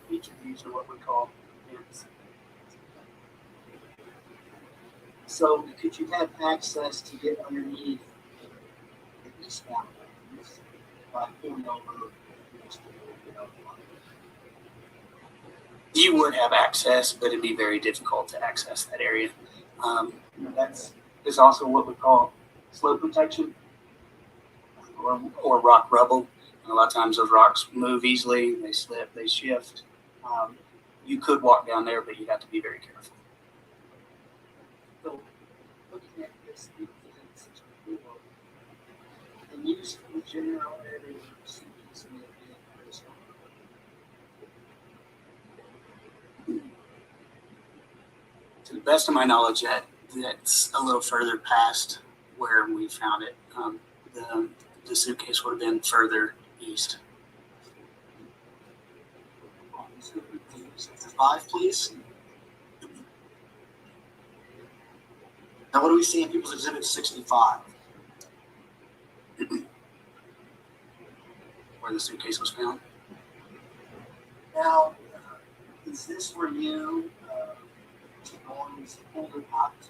Each of these are what we call vents. So could you have access to get underneath the eastbound lanes by pulling over? You would have access, but it'd be very difficult to access that area. That's is also what we call slope protection or rock rubble. And a lot of times those rocks move easily, they slip, they shift. You could walk down there, but you have to be very careful. So, looking at this, and use the general area of cities in to the best of my knowledge, that's a little further past where we found it. The suitcase would have been further east. 5, please. Now, what do we see in People's Exhibit 65? Where the suitcase was found. Now, is this where you pulled it out to?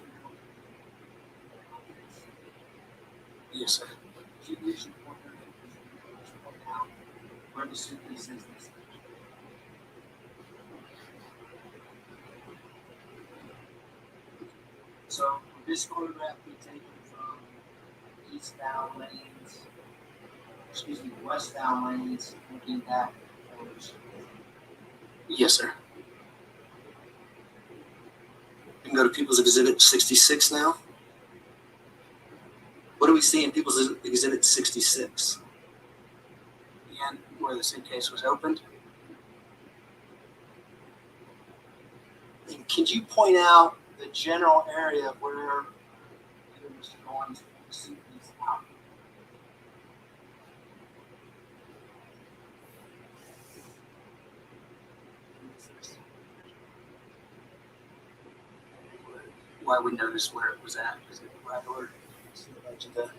Yes, sir. You usually point out where the suitcase is. So this photograph we taken from westbound lanes, looking back. Yes, sir. We can go to People's Exhibit 66 now. What do we see in People's Exhibit 66? Again, where the suitcase was opened. And could you point out the general area of where Mr. Goins pulled the suitcase out? Why we noticed where it was at? Is it right over the edge of the?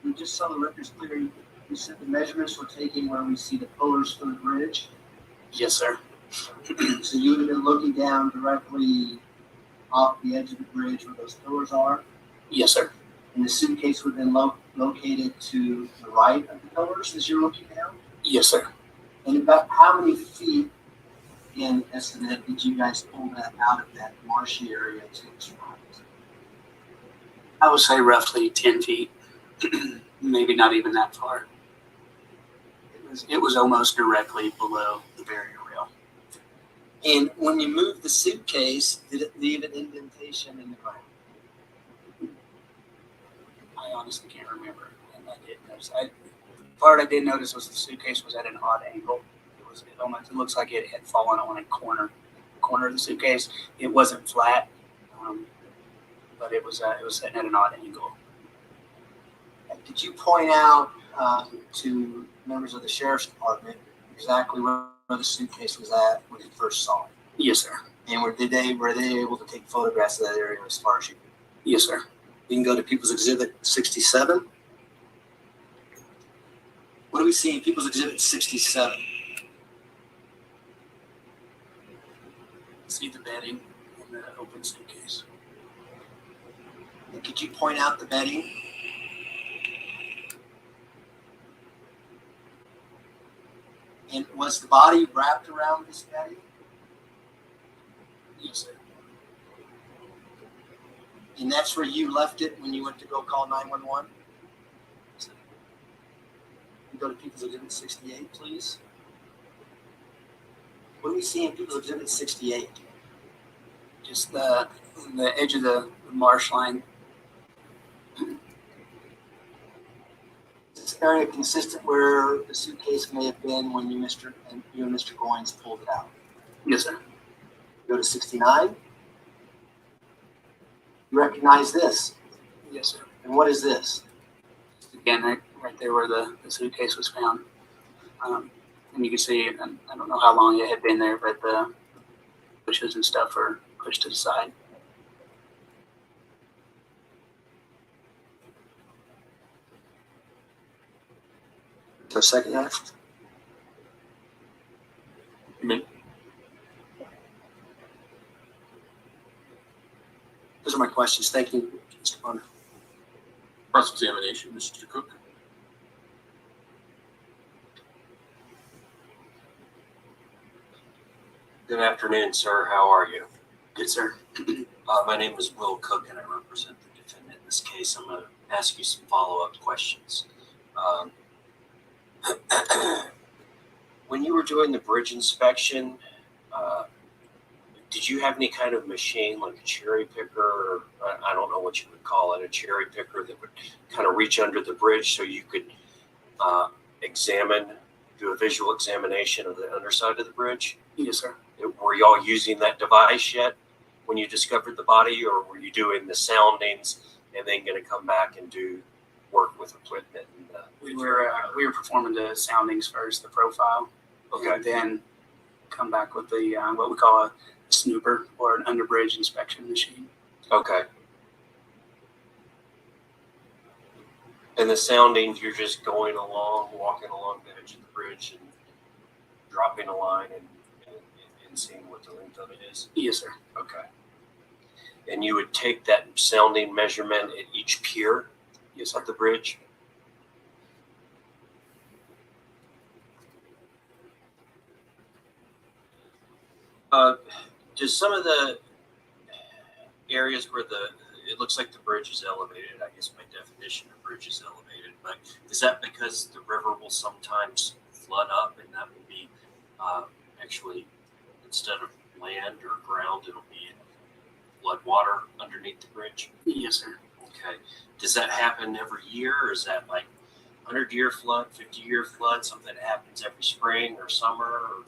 We just saw the records clearing. You said the measurements were taken where we see the pillars for the bridge. Yes, sir. So you would have been looking down directly off the edge of the bridge where those pillars are? Yes, sir. And the suitcase would have been located to the right of the pillars as you're looking down? Yes, sir. And about how many feet in estimate did you guys pull that out of that marshy area to its right? I would say roughly 10 feet. Maybe not even that far. It was almost directly below the barrier rail. And when you moved the suitcase, did it leave an indentation in the ground? I honestly can't remember. And I did notice. The part I did notice was the suitcase was at an odd angle. It looks like it had fallen on a corner of the suitcase. It wasn't flat, but it was sitting at an odd angle. Did you point out to members of the sheriff's department exactly where the suitcase was at when you first saw it? Yes, sir. And were they able to take photographs of that area as far as you could? Yes, sir. You can go to People's Exhibit 67. What do we see in People's Exhibit 67? See the bedding in the open suitcase. And could you point out the bedding? And was the body wrapped around this bedding? Yes, sir. And that's where you left it when you went to go call 911? Yes, sir. You go to People's Exhibit 68, please. What do we see in People's Exhibit 68? Just the edge of the marsh line. Is this area consistent where the suitcase may have been when you and Mr. Goins pulled it out? Yes, sir. Go to 69. You recognize this? Yes, sir. And what is this? Again, right there where the suitcase was found. And you can see, I don't know how long it had been there, but the bushes and stuff are pushed to the side. So second next. Those are my questions. Thank you, Mr. Bonner. Cross-examination, Mr. Cook. Good afternoon, sir. How are you? Good, sir. My name is Will Cook, and I represent the defendant in this case. I'm going to ask you some follow-up questions. When you were doing the bridge inspection, did you have any kind of machine, like a cherry picker, or I don't know what you would call it, a cherry picker that would kind of reach under the bridge so you could do a visual examination of the underside of the bridge? Yes, sir. Were y'all using that device yet when you discovered the body, or were you doing the soundings and then going to come back and do work with equipment? We were performing the soundings first, the profile, Okay. and then come back with the what we call a snooper or an underbridge inspection machine. Okay. And the soundings, you're just going along, walking along the edge of the bridge and dropping a line and seeing what the length of it is? Yes, sir. Okay. And you would take that sounding measurement at each pier? Yes, of the bridge? Just some of the areas where it looks like the bridge is elevated. I guess by definition, the bridge is elevated. But is that because the river will sometimes flood up, and that will be actually, instead of land or ground, it'll be flood water underneath the bridge? Yes, sir. Okay. Does that happen every year, or is that like 100-year flood, 50-year flood, something that happens every spring or summer? Or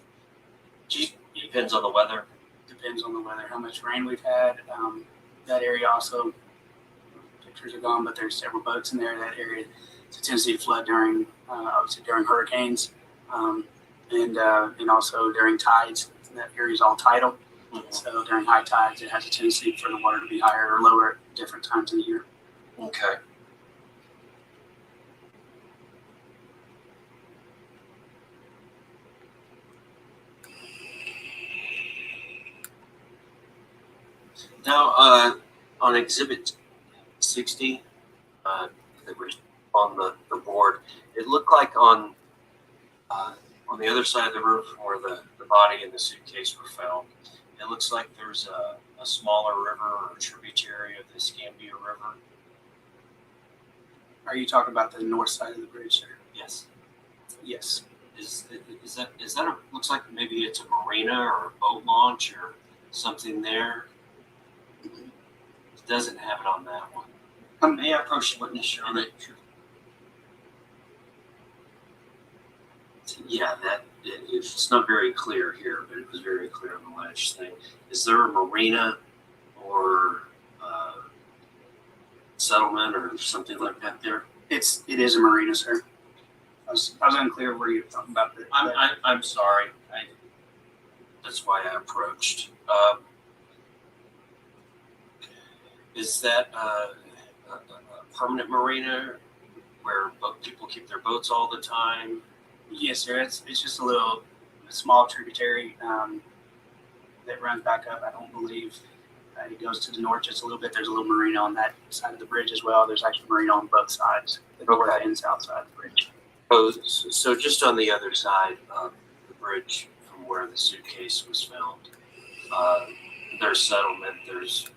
just depends on the weather? Depends on the weather, how much rain we've had. That area also, pictures are gone, but there's several boats in there. That area, it's a tendency to flood during, obviously during hurricanes, and also during tides. That area is all tidal. Mm-hmm. So during high tides, it has a tendency for the water to be higher or lower at different times of the year. Okay. Now, on Exhibit 60, that was on the board, it looked like on the other side of the roof where the body and the suitcase were found, it looks like there's a smaller river or tributary of the Escambia River. Are you talking about the north side of the bridge, sir? Yes. Yes. Is that looks like maybe it's a marina or a boat launch or something there? It doesn't have it on that one. May I approach the witness, Your Honor? Sure. Yeah, it's not very clear here, but it was very clear on the last thing. Is there a marina or settlement or something like that there? It is a marina, sir. I was unclear where you were talking about. I'm sorry. That's why I approached. Is that a permanent marina where people keep their boats all the time? Yes, sir. It's just a small tributary that runs back up. I don't believe it goes to the north just a little bit. There's a little marina on that side of the bridge as well. There's actually a marina on both sides, the north and south side of the bridge. Oh, so just on the other side of the bridge from where the suitcase was found, there's settlement. There's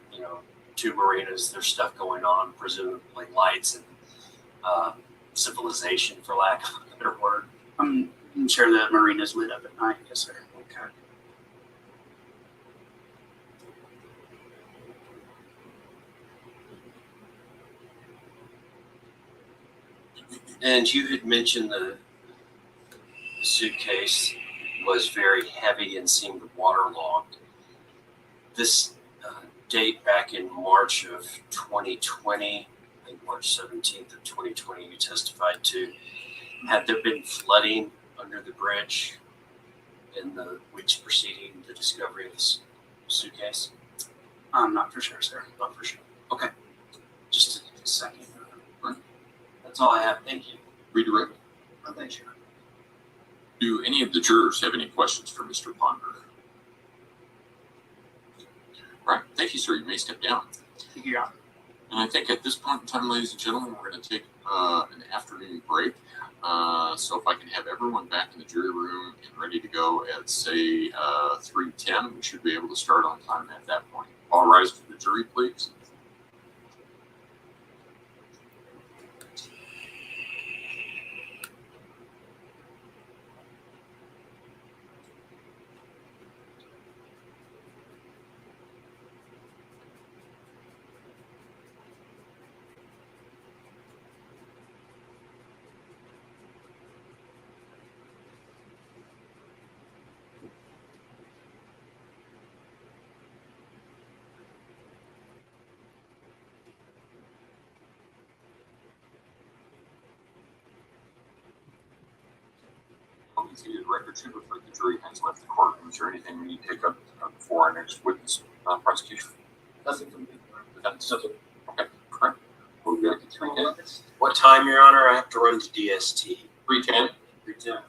two marinas. There's stuff going on, presumably lights and civilization, for lack of a better word. I'm sure the marina's lit up at night. Yes, sir. Okay. And you had mentioned the suitcase was very heavy and seemed waterlogged. This date back in March of 2020, I think March 17th of 2020, you testified to. Had there been flooding under the bridge in the weeks preceding the discovery of this suitcase? I'm not for sure, sir. Not for sure. Okay. Just a second. That's all I have. Thank you. Redirect. Thank you. Do any of the jurors have any questions for Mr. Ponder? All right, thank you, sir. You may step down. Thank you, Your Honor. And I think at this point in time, ladies and gentlemen, we're going to take an afternoon break. So if I can have everyone back in the jury room and ready to go at, say, 3:10, we should be able to start on time at that point. All rise for the jury, please. The record should reflect the jury has left the courtroom. Is there anything we need to take up before our next witness prosecution? Nothing from me. That's okay. Correct. We'll be back at 3:10. What time, Your Honor? I have to run to DST. 3:10. 3:10.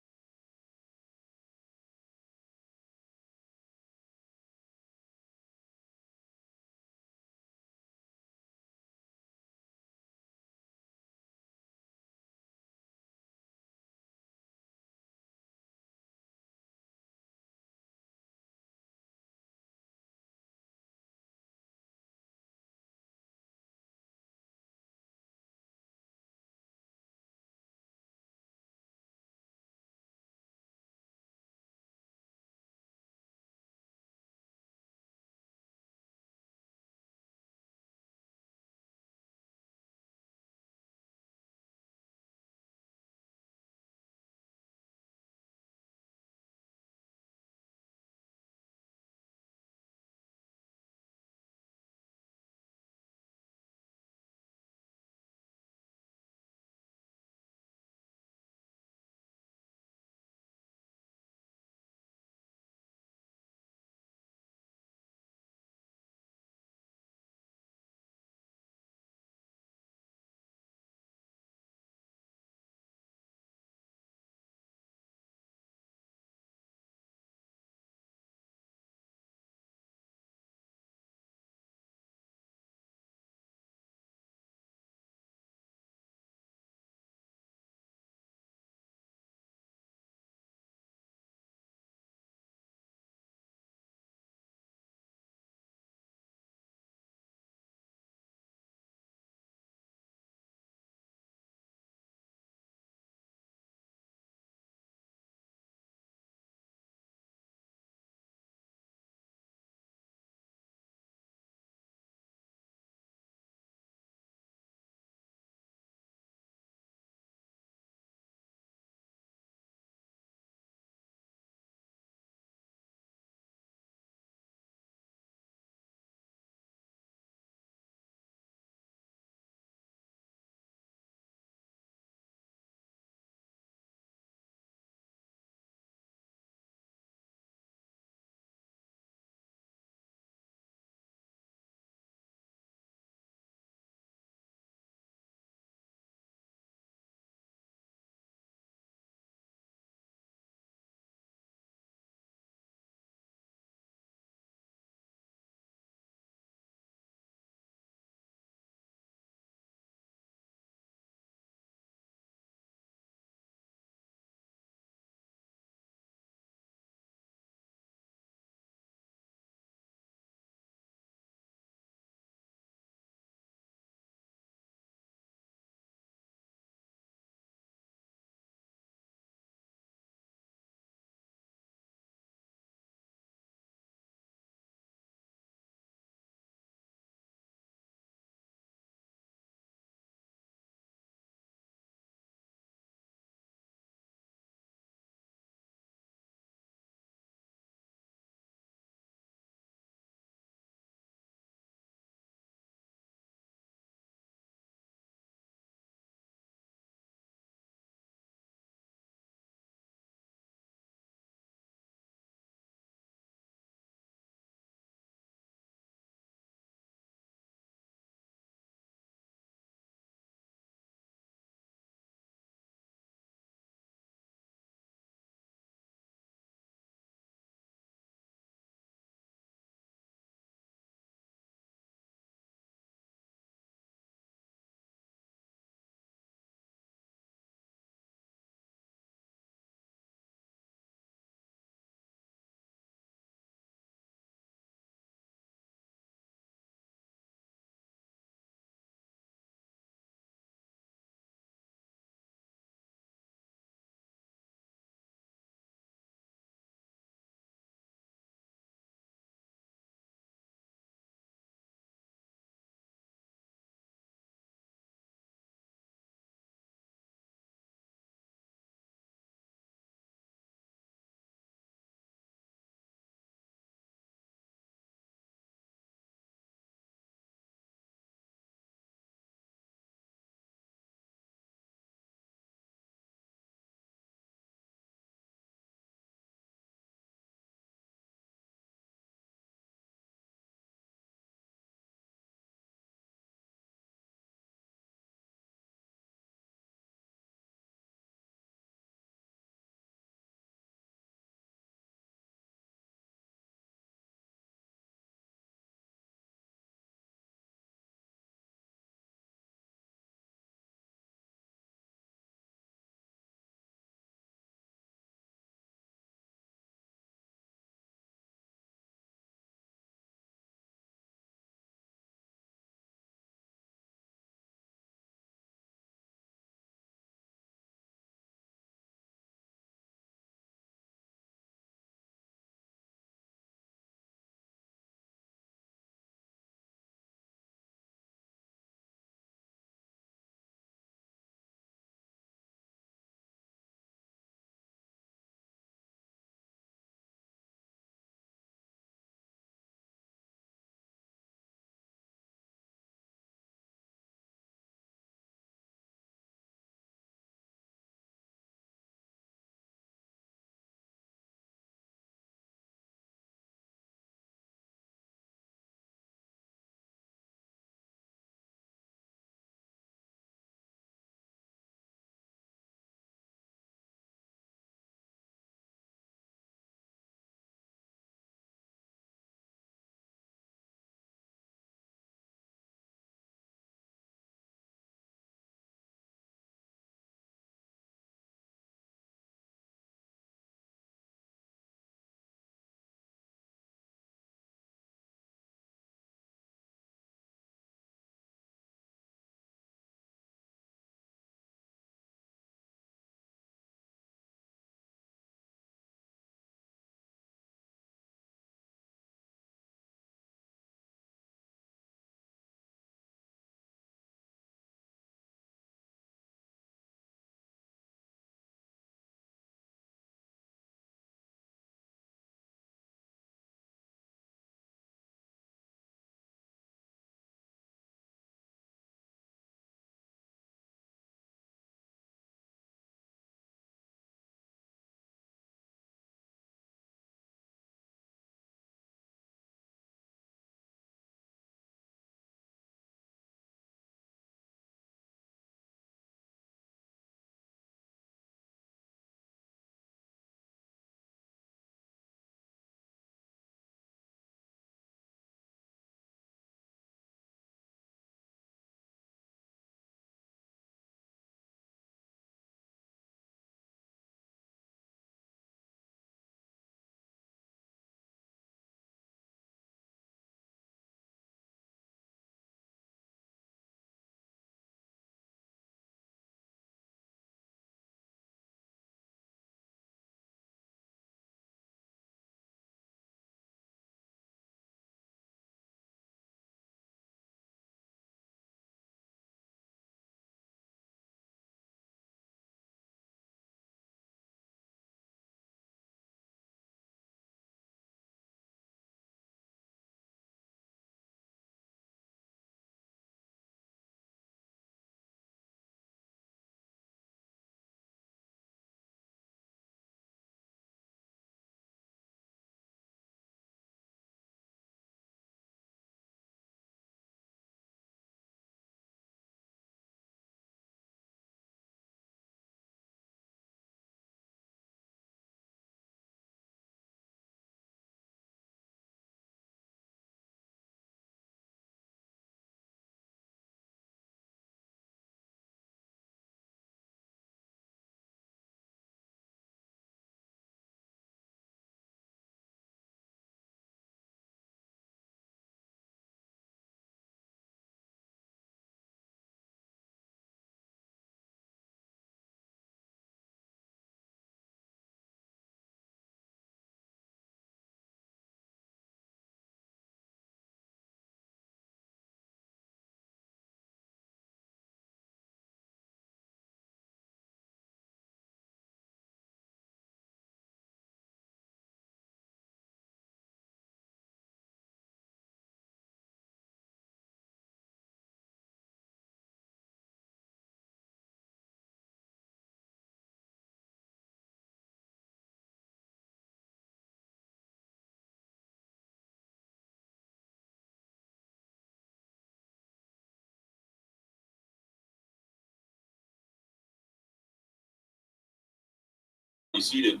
seated.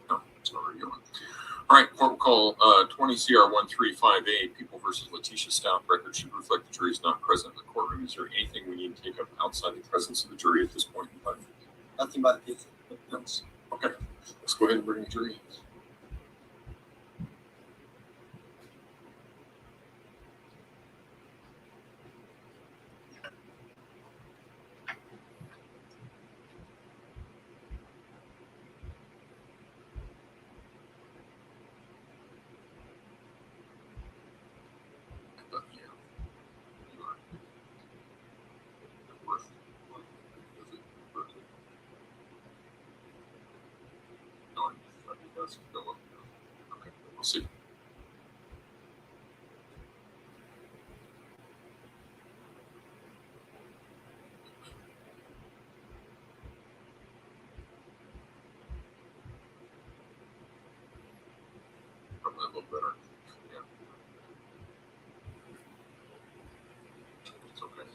No, it's already going. All right, court will call 20 CR 1358, People versus Letecia Stauch. Record should reflect the jury is not present in the courtroom. Is there anything we need to take up outside the presence of the jury at this point in time? Nothing but the people. Yes. Okay, let's go ahead and bring the jury in. Okay, we'll see. Probably a little better. Yeah. It's okay.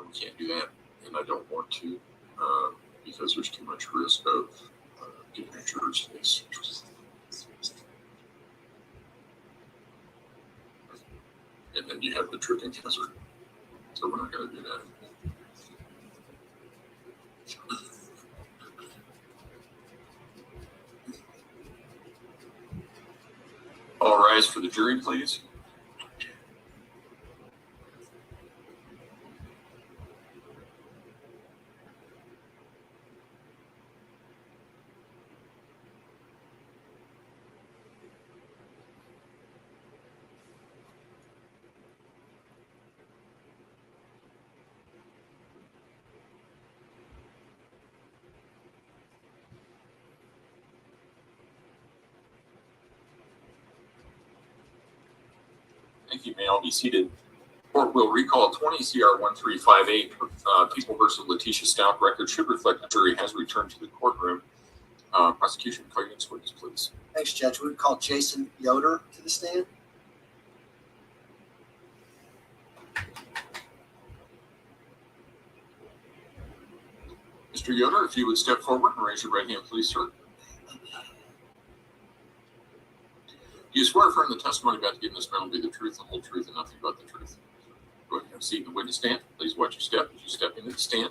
We can't do that, and I don't want to, because there's too much risk of getting insurance face. And then you have the tripping hazard. So we're not going to do that. All rise for the jury, please. Thank you. May all be seated. Court will recall 20 CR 1358, People versus Letecia Stauch. Record should reflect the jury has returned to the courtroom. Prosecution, call your next witness, please. Thanks, Judge. We would call Jason Yoder to the stand. Mr. Yoder, if you would step forward and raise your right hand, please, sir. Do you swear affirm the testimony about to give in this matter will be the truth, the whole truth, and nothing but the truth? Go ahead and have a seat in the witness stand. Please watch your step as you step into the stand.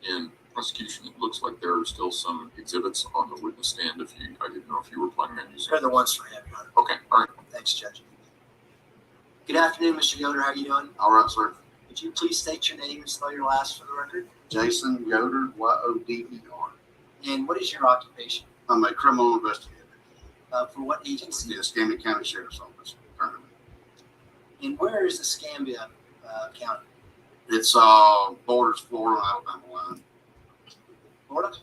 In prosecution, it looks like there are still some exhibits on the witness stand. I didn't know if you were planning on using They're the ones for him, Your Honor. Okay, all right. Thanks, Judge. Good afternoon, Mr. Yoder. How are you doing? All right, sir. Would you please state your name and spell your last for the record? Jason Yoder, Yoder. And what is your occupation? I'm a criminal investigator. For what agency? The Escambia County Sheriff's Office, currently. And where is Escambia County? It's borders Florida and Alabama line. Florida?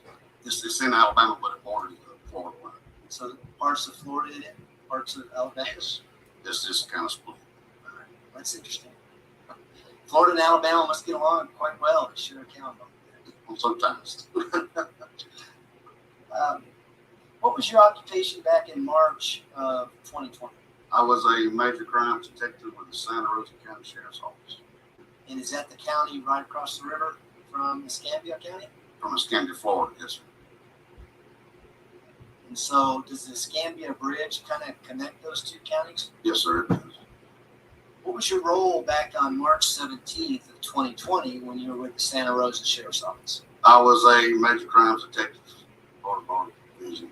It's in Alabama, but it borders the Florida line. So parts of Florida in it, parts of Alabama? It's just kind of split. All right. That's interesting. Florida and Alabama must get along quite well to share a county. Well, sometimes. What was your occupation back in March of 2020? I was a major crimes detective with the Santa Rosa County Sheriff's Office And is that the county right across the river from Escambia County? from Escambia, Florida. Yes, sir. And so does the Escambia Bridge kind of connect those two counties? Yes, sir. It is. What was your role back on March 17th of 2020 when you were with the Santa Rosa Sheriff's Office? I was a major crimes detective, Florida Division.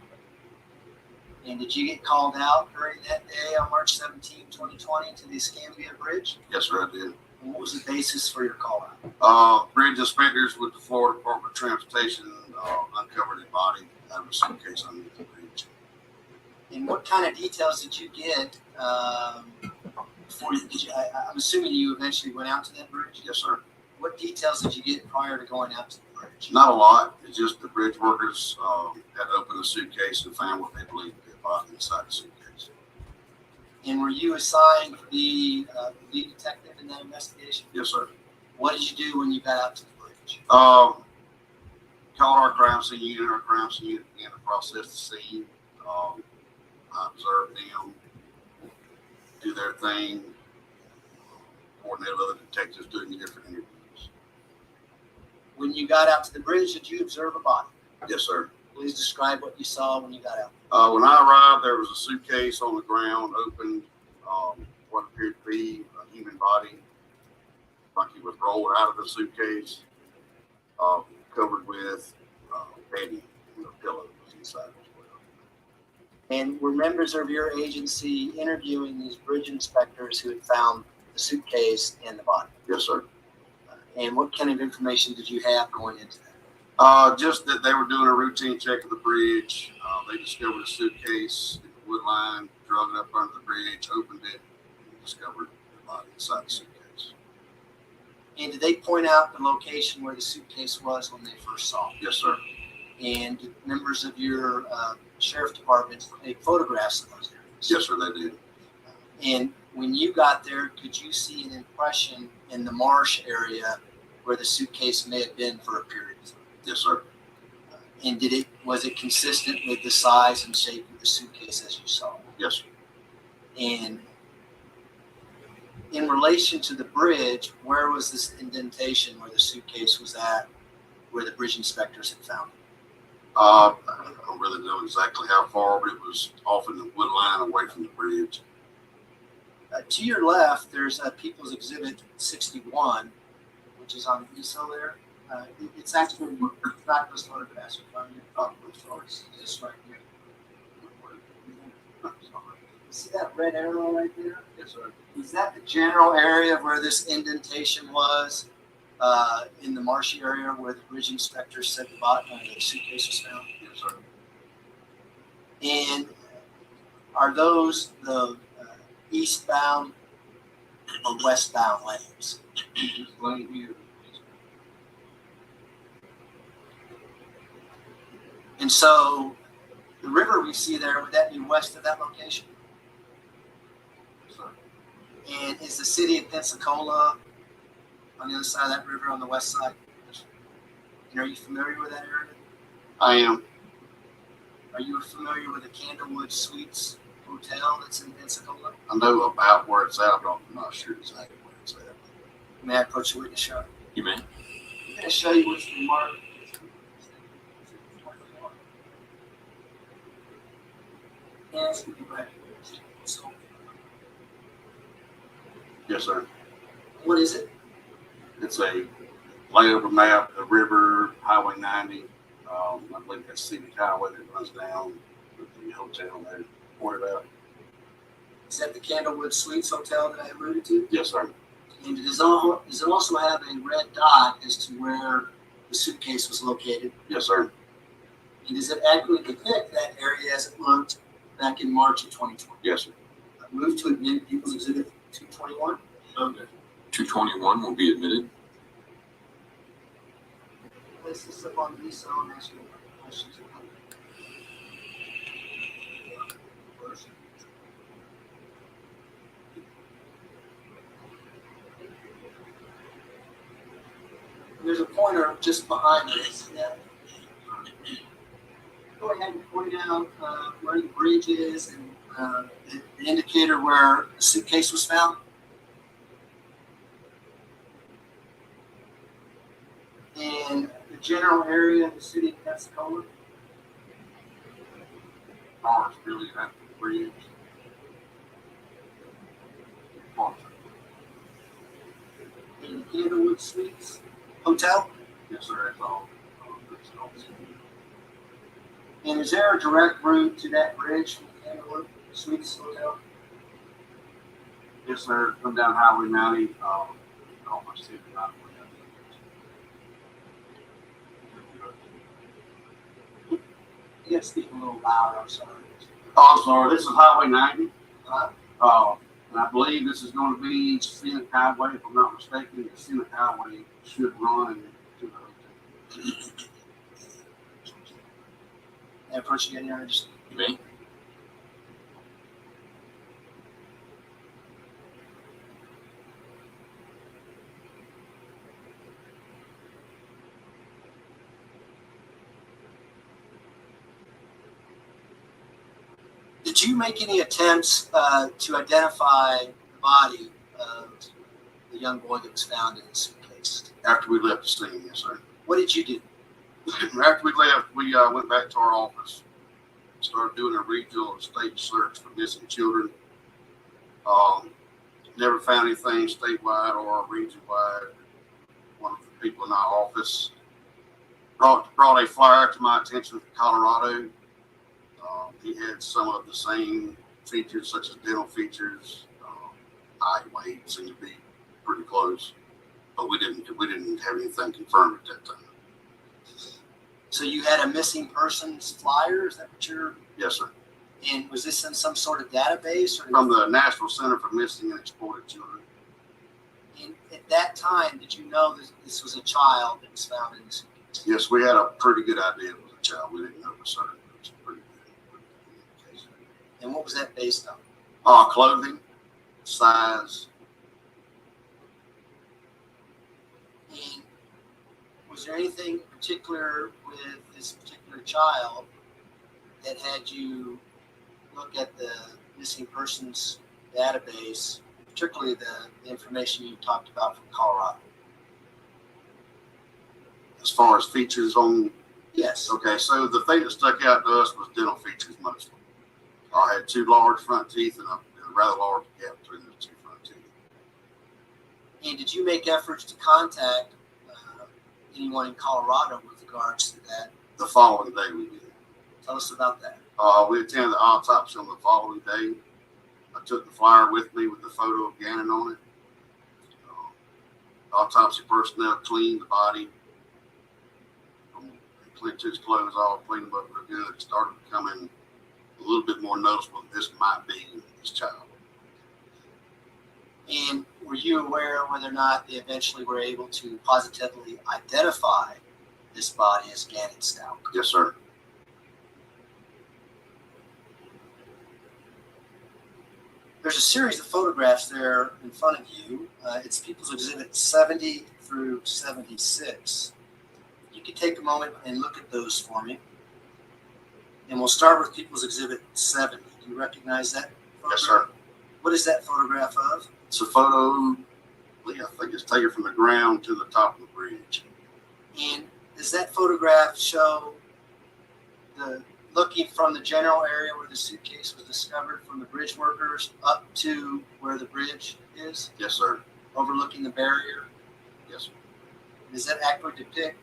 And did you get called out during that day on March 17th, 2020 to the Escambia Bridge? Yes, sir, I did. And what was the basis for your call out? Bridge inspectors with the Florida Department of Transportation uncovered a body out of a suitcase underneath the bridge. And what kind of details did you get before I'm assuming you eventually went out to that bridge? Yes, sir. What details did you get prior to going out to the bridge? Not a lot. It's just the bridge workers had opened the suitcase and found what they believed to be a body inside the suitcase. And were you assigned to be the lead detective in that investigation? Yes, sir. What did you do when you got out to the bridge? called our crime scene unit. Our crime scene unit began to process the scene. I observed them do their thing, coordinate with other detectives doing the different interviews. When you got out to the bridge, did you observe a body? Yes, sir. Please describe what you saw when you got out. When I arrived, there was a suitcase on the ground, opened, what appeared to be a human body, like he was rolled out of the suitcase, covered with bedding, a pillow was inside as well. And were members of your agency interviewing these bridge inspectors who had found the suitcase and the body? Yes, sir. And what kind of information did you have going into that? Just that they were doing a routine check of the bridge. They discovered a suitcase in the wood line, drug it up under the bridge, opened it, and discovered the body inside the suitcase. And did they point out the location where the suitcase was when they first saw it? Yes, sir. And did members of your sheriff department take photographs of those areas? Yes, sir, they did. And when you got there, could you see an impression in the marsh area where the suitcase may have been for a period of time? Yes, sir. And was it consistent with the size and shape of the suitcase as you saw it? Yes, sir. And in relation to the bridge, where was this indentation where the suitcase was at, where the bridge inspectors had found it? I don't really know exactly how far, but it was off in the wood line away from the bridge. To your left, there's People's Exhibit 61, which is on the easel there. It's actually not those photographs in front of you. Oh, it's just right here. See that red arrow right there? Yes, sir. Is that the general area where this indentation was in the marshy area where the bridge inspector said the suitcase was found? Yes, sir. And are those the eastbound or westbound lanes? Lane here. And so the river we see there, would that be west of that location? Yes, sir. And is the city of Pensacola on the other side of that river on the west side? And are you familiar with that area? I am. Are you familiar with the Candlewood Suites Hotel that's in Pensacola? I know about where it's at, but I'm not sure exactly where it's at. May I approach you with the show? You may. I'm going to show you what's remarkable. Yes, Yes, sir. what is it? It's a layover map, the river, Highway 90. I believe that's City Highway that runs down with the hotel there. Pointed out. Is that the Candlewood Suites Hotel that I alluded to? Yes, sir. And does it also have a red dot as to where the suitcase was located? Yes, sir. And does it accurately depict that area as it looked back in March of 2020? Yes, sir. Move to admit People's Exhibit 221. Okay. 221 will be admitted. Place this up on the easel and ask you questions about it. There's a pointer just behind this. Yeah. Go ahead and point out where the bridge is and the indicator where the suitcase was found. And the general area of the city of Pensacola. Cars really at the bridge. In the Candlewood Suites Hotel. Yes, sir. That's all. And is there a direct route to that bridge from the Candlewood Suites Hotel? Yes, sir. Come down Highway 90. Almost hit the highway. You got to speak a little louder, I'm sorry. Oh, I'm sorry. This is Highway 90. Uh, And I believe this is going to be Scenic Highway. If I'm not mistaken, the Scenic Highway should run to the hotel. and approach again here, just You may. Did you make any attempts to identify the body of the young boy that was found in the suitcase? After we left the scene, yes, sir. What did you do? After we left, we went back to our office, started doing a regional and state search for missing children. Never found anything statewide or region-wide. One of the people in our office brought a flyer to my attention from Colorado. He had some of the same features, such as dental features, height, weight, seemed to be pretty close, but we didn't have anything confirmed at that time. So you had a missing persons flyer? Is that what you're? Yes, sir. And was this in some sort of database? Or From the National Center for Missing and Exploited Children. And at that time, did you know that this was a child that was found in the suitcase? Yes, we had a pretty good idea it was a child. We didn't know for certain. It was a pretty good indication. And what was that based on? Clothing, size. And was there anything particular with this particular child that had you look at the missing persons database, particularly the information you talked about from Colorado? As far as features on, Yes. okay, so the thing that stuck out to us was dental features mostly. I had two large front teeth and a rather large gap between the two front teeth. And did you make efforts to contact anyone in Colorado with regards to that? The following day we did. Tell us about that. We attended the autopsy on the following day. I took the flyer with me with the photo of Gannon on it. Autopsy personnel cleaned the body. Cleaned his clothes off, cleaned them up real good. It started becoming a little bit more noticeable that this might be his child. And were you aware whether or not they eventually were able to positively identify this body as Gannon Stauch? Yes, sir. There's a series of photographs there in front of you. It's People's Exhibit 70 through 76. You can take a moment and look at those for me. And we'll start with People's Exhibit 70. Do you recognize that photograph? Yes, sir. What is that photograph of? It's a photo, I think it's taken from the ground to the top of the bridge. And does that photograph show the looking from the general area where the suitcase was discovered from the bridge workers up to where the bridge is, Yes, sir. overlooking the barrier? Yes, sir. Does that accurately depict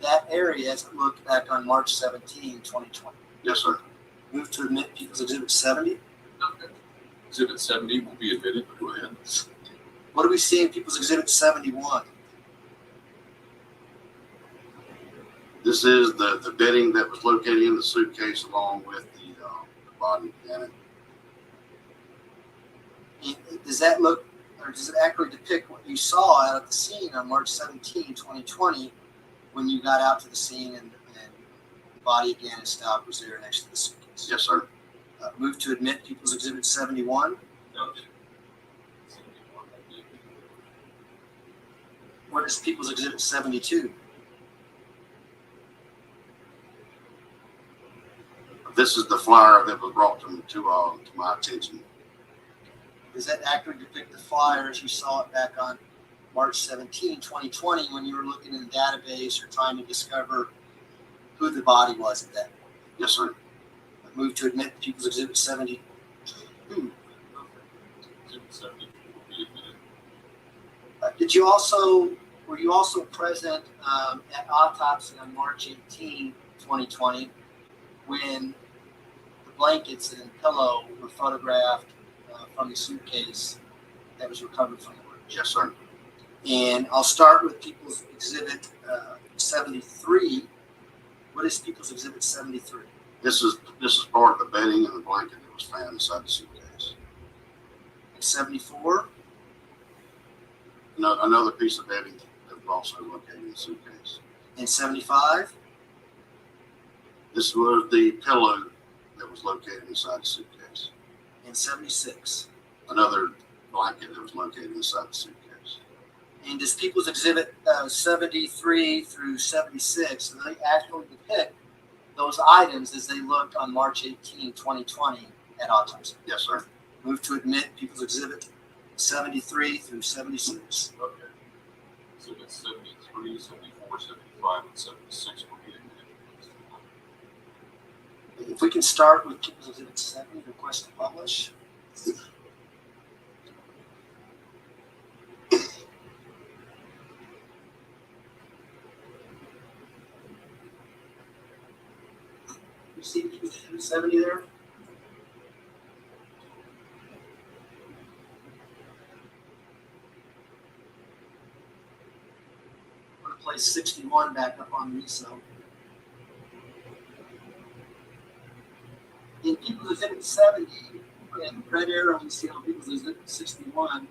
that area as it looked back on March 17, 2020? Yes, sir. Move to admit People's Exhibit 70. Okay. Exhibit 70 will be admitted. Go ahead. What do we see in People's Exhibit 71? This is the bedding that was located in the suitcase along with the body in it. And does that look, or does it accurately depict what you saw out at the scene on March 17, 2020, when you got out to the scene and the body again and Stauch was there next to the suitcase? Yes, sir. Move to admit People's Exhibit 71. What is People's Exhibit 72? This is the flyer that was brought to my attention. Does that accurately depict the flyer as you saw it back on March 17, 2020, when you were looking in the database or trying to discover who the body was at that point? Yes, sir. Move to admit People's Exhibit 72. Exhibit 70 will be admitted. Were you also present at autopsy on March 18, 2020, when the blankets and pillow were photographed from the suitcase that was recovered from the bridge? Yes, sir. And I'll start with People's Exhibit 73. What is People's Exhibit 73? This is part of the bedding and the blanket that was found inside the suitcase. 74? Another piece of bedding that was also located in the suitcase. And 75? This was the pillow that was located inside the suitcase. And 76? Another blanket that was located inside the suitcase. And does People's Exhibit 73 through 76, do they actually depict those items as they looked on March 18, 2020 at autopsy. Yes, sir. Move to admit People's Exhibit 73 through 76. Okay. Exhibit 73, 74, 75, and 76 will be admitted. If we can start with People's Exhibit 70, request to publish. You see People's Exhibit 70 there? I'm going to place 61 back up on RESO. In People's Exhibit 70, and red arrow you see on People's Exhibit 61,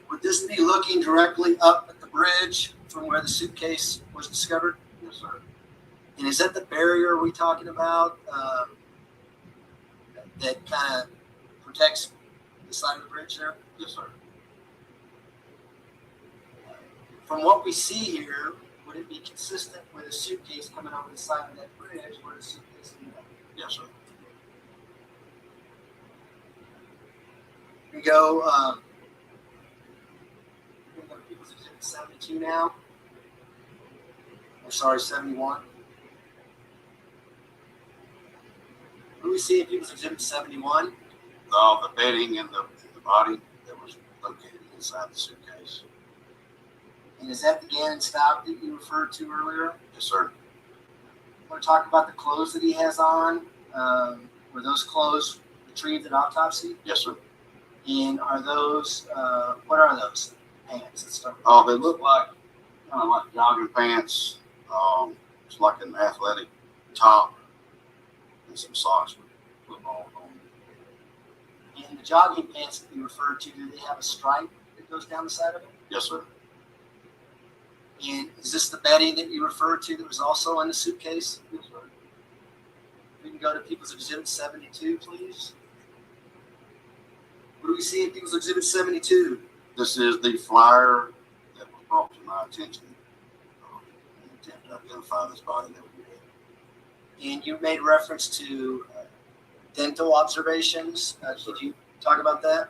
would this be looking directly up at the bridge from where the suitcase was discovered? Yes, sir. And is that the barrier we're talking about that kind of protects the side of the bridge there? Yes, sir. From what we see here, would it be consistent with a suitcase coming over the side of that bridge where the suitcase ended up? Yes, sir. We go to People's Exhibit 72 now. I'm sorry, 71. What do we see in People's Exhibit 71? The bedding and the body that was located inside the suitcase. And is that the Gannon Stauch that you referred to earlier? Yes, sir. I want to talk about the clothes that he has on. Were those clothes retrieved at autopsy? Yes, sir. And are those, what are those pants and stuff? They look like kind of like jogging pants. It's like an athletic top and some socks with football on them. And the jogging pants that you referred to, do they have a stripe that goes down the side of it? Yes, sir. And is this the bedding that you referred to that was also in the suitcase? Yes, sir. We can go to People's Exhibit 72, please. What do we see in People's Exhibit 72? This is the flyer that was brought to my attention. In an attempt to identify this body that we had. And you made reference to dental observations. Did you talk about that?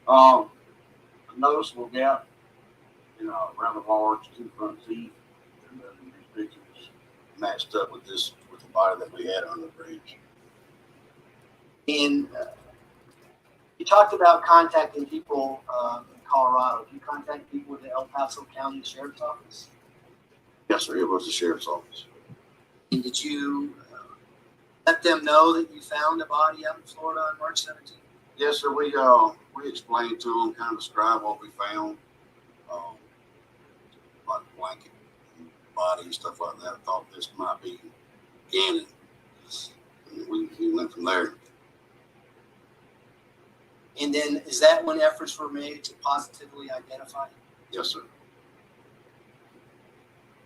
A noticeable gap in rather large two front teeth. And these pictures matched up with the body that we had on the bridge. And you talked about contacting people in Colorado. Did you contact people with the El Paso County Sheriff's Office? Yes, sir. It was the sheriff's office. And did you let them know that you found a body out in Florida on March 17th? Yes, sir. We explained to them, kind of described what we found, like blanket and body and stuff like that. I thought this might be Gannon. And we went from there. And then is that when efforts were made to positively identify him? Yes, sir.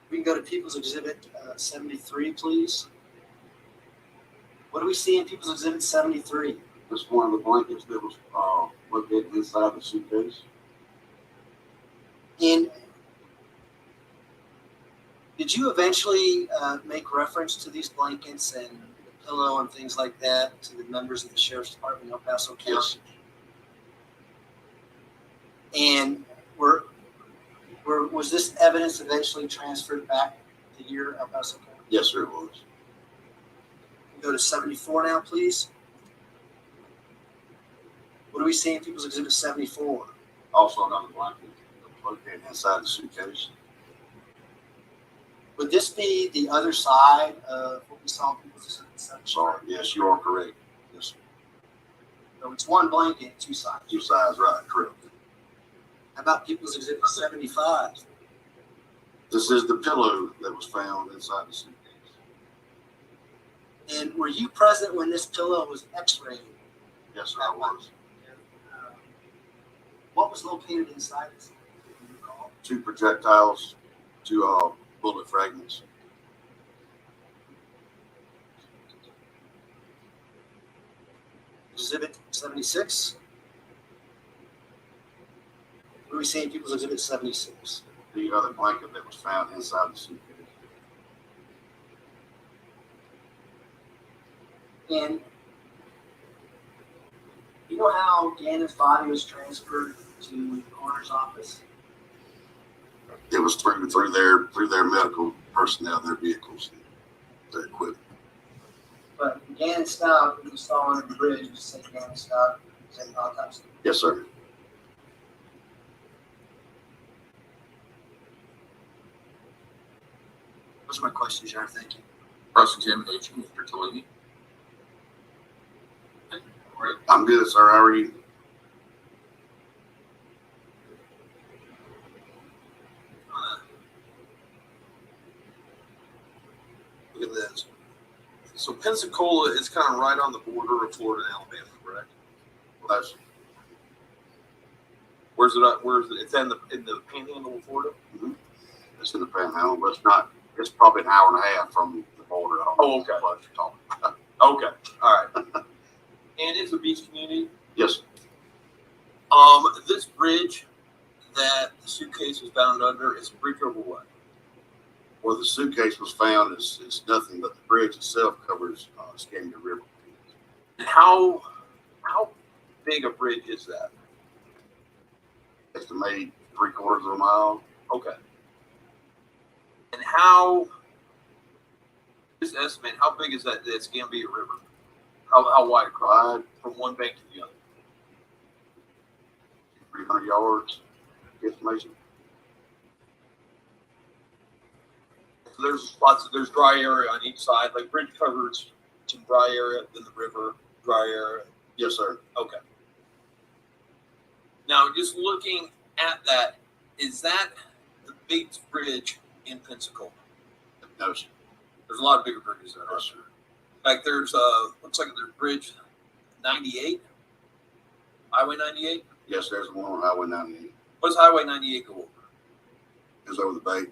We can go to People's Exhibit 73, please. What do we see in People's Exhibit 73? This is one of the blankets that was located inside the suitcase. And did you eventually make reference to these blankets and the pillow and things like that to the members of the Sheriff's Department in El Paso County? Yes. And was this evidence eventually transferred back to here, El Paso County? Yes, sir, it was. Go to 74 now, please. What do we see in People's Exhibit 74? Also another blanket located inside the suitcase. Would this be the other side of what we saw in People's Exhibit 74? Sorry. Yes, you are correct. Yes, sir. So it's one blanket, two sides. Two sides, right, correct. How about People's Exhibit 75? This is the pillow that was found inside the suitcase. And were you present when this pillow was x-rayed? Yes, sir, I was. What was located inside this? Do you recall? 2 projectiles, 2 bullet fragments. Exhibit 76. What do we see in People's Exhibit 76? The other blanket that was found inside the suitcase. And know how Gannon's body was transferred to the coroner's office? It was through their medical personnel, their vehicles, their equipment. But Gannon Stauch, who was saw under the bridge, was said Gannon Stauch was in autopsy. Yes, sir. Those are my questions, Your Honor. Thank you. Cross-examination, Mr. Tellini. I'm good, sir. How are you? Look at this. So Pensacola is kind of right on the border of Florida and Alabama, correct? Well, that's Where's it at? Where's it? It's in the panhandle of Florida? it's in the panhandle, but it's not. It's probably an hour and a half from the border. I don't know Oh, okay. what you're talking about. Okay. All right. And it's a beach community. Yes, sir. This bridge that the suitcase was found under is a bridge over what? Where the suitcase was found is nothing but the bridge itself covers Scammia River. And how big a bridge is that? Estimated 3/4 of a mile. Okay. And how, just estimate, how big is that Escambia River? How wide across? Wide, From one bank to the other? 300 yards. Estimation. So there's dry area on each side, like bridge covers some dry area, then the river, dry area. Yes, sir. Okay. Now, just looking at that, is that the biggest bridge in Pensacola? No, sir. There's a lot of bigger bridges there. Yes, sir. Like there's looks like there's bridge 98, Highway 98. Yes, there's one on Highway 98. What does Highway 98 go over? It's over the bay.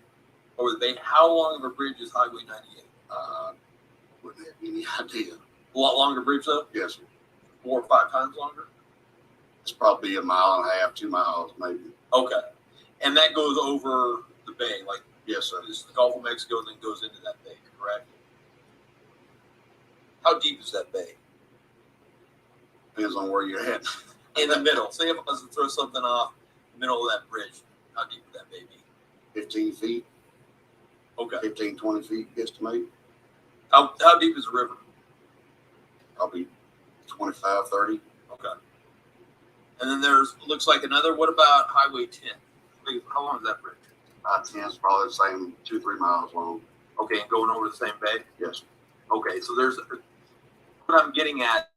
Over the bay. How long of a bridge is Highway 98? Wouldn't have any idea. A lot longer bridge though, Yes, sir. 4 or 5 times longer. It's probably a mile and a half, 2 miles, maybe. Okay, and that goes over the bay, like Yes, sir. this is the Gulf of Mexico, and then goes into that bay, correct? How deep is that bay? Depends on where you're at. In the middle. Say if I was to throw something off the middle of that bridge, how deep would that bay be? 15 feet, Okay. 15, 20 feet, estimate. How deep is the river? Probably 25, 30. Okay. And then there's looks like another. What about Highway 10? How long is that bridge? 10 is probably the same, 2-3 miles long. Okay, and going over the same bay. Yes. Okay, so there's what I'm getting at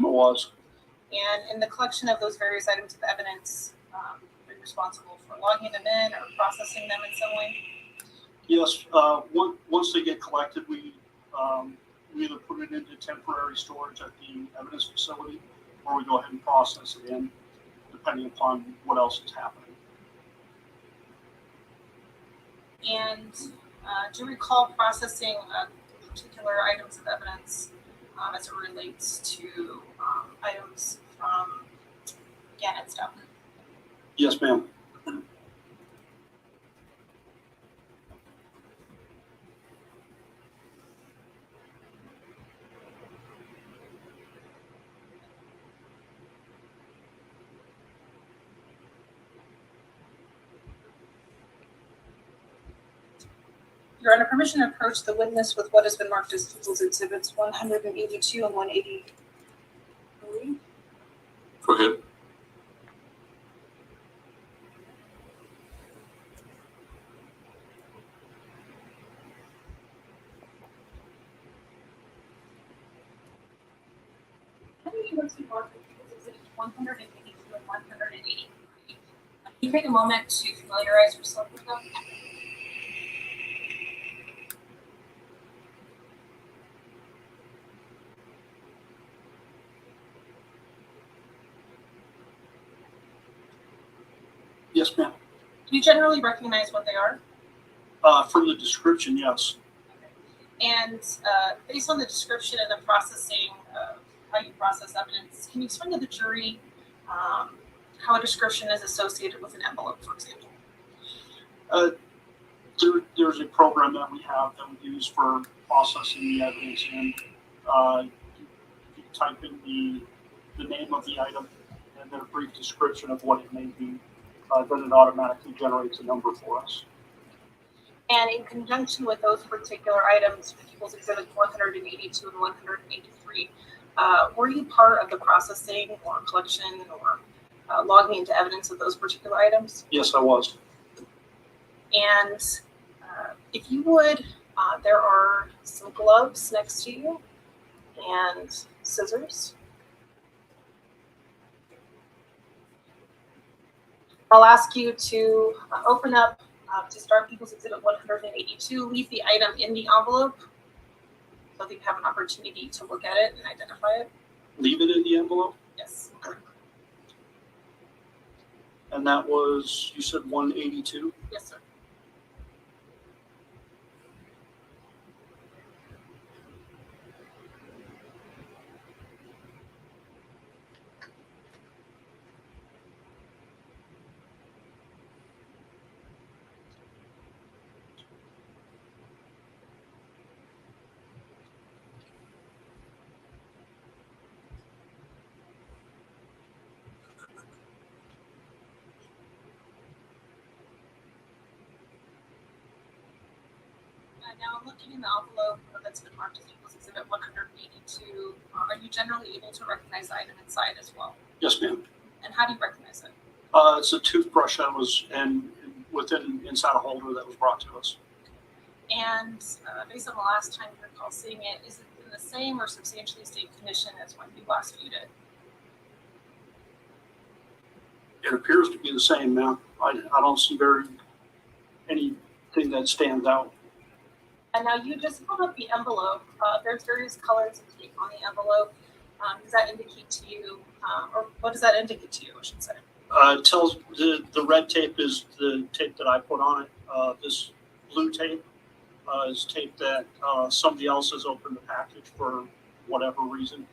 It was. And in the collection of those various items of evidence, are you responsible for logging them in or processing them in some way? Yes, once they get collected, we either put it into temporary storage at the evidence facility, or we go ahead and process it in, depending upon what else is happening. And do you recall processing particular items of evidence as it relates to items from Gannett Stauch? Yes, ma'am. You're under permission to approach the witness with what has been marked as People's Exhibits 182 and 183. Go ahead. How do you want to mark People's Exhibits 182 and 183? Can you take a moment to familiarize yourself with them? Yes, ma'am. Do you generally recognize what they are? From the description, yes. And based on the description and the processing of how you process evidence, can you explain to the jury how a description is associated with an envelope, for example? There's a program that we have that we use for processing the evidence, and you type in the name of the item and then a brief description of what it may be. Then it automatically generates a number for us. And in conjunction with those particular items, People's Exhibit 182 and 183, were you part of the processing or collection or logging into evidence of those particular items? Yes, I was. And if you would, there are some gloves next to you and scissors. I'll ask you to open up to start People's Exhibit 182, leave the item in the envelope so that you have an opportunity to look at it and identify it. Leave it in the envelope? Yes. Okay. And that was, you said 182? Yes, sir. Now I'm looking in the envelope that's been marked as People's Exhibit 182. Are you generally able to recognize the item inside as well? Yes, ma'am. And how do you recognize it? It's a toothbrush that was inside a holder that was brought to us. And based on the last time you recall seeing it, is it in the same or substantially same condition as when you last viewed it? It appears to be the same, ma'am. I don't see anything that stands out. And now you just pulled up the envelope. There's various colors of tape on the envelope. Does that indicate to you, or what does that indicate to you, I should say? It tells the red tape is the tape that I put on it. This blue tape is tape that somebody else has opened the package for whatever reason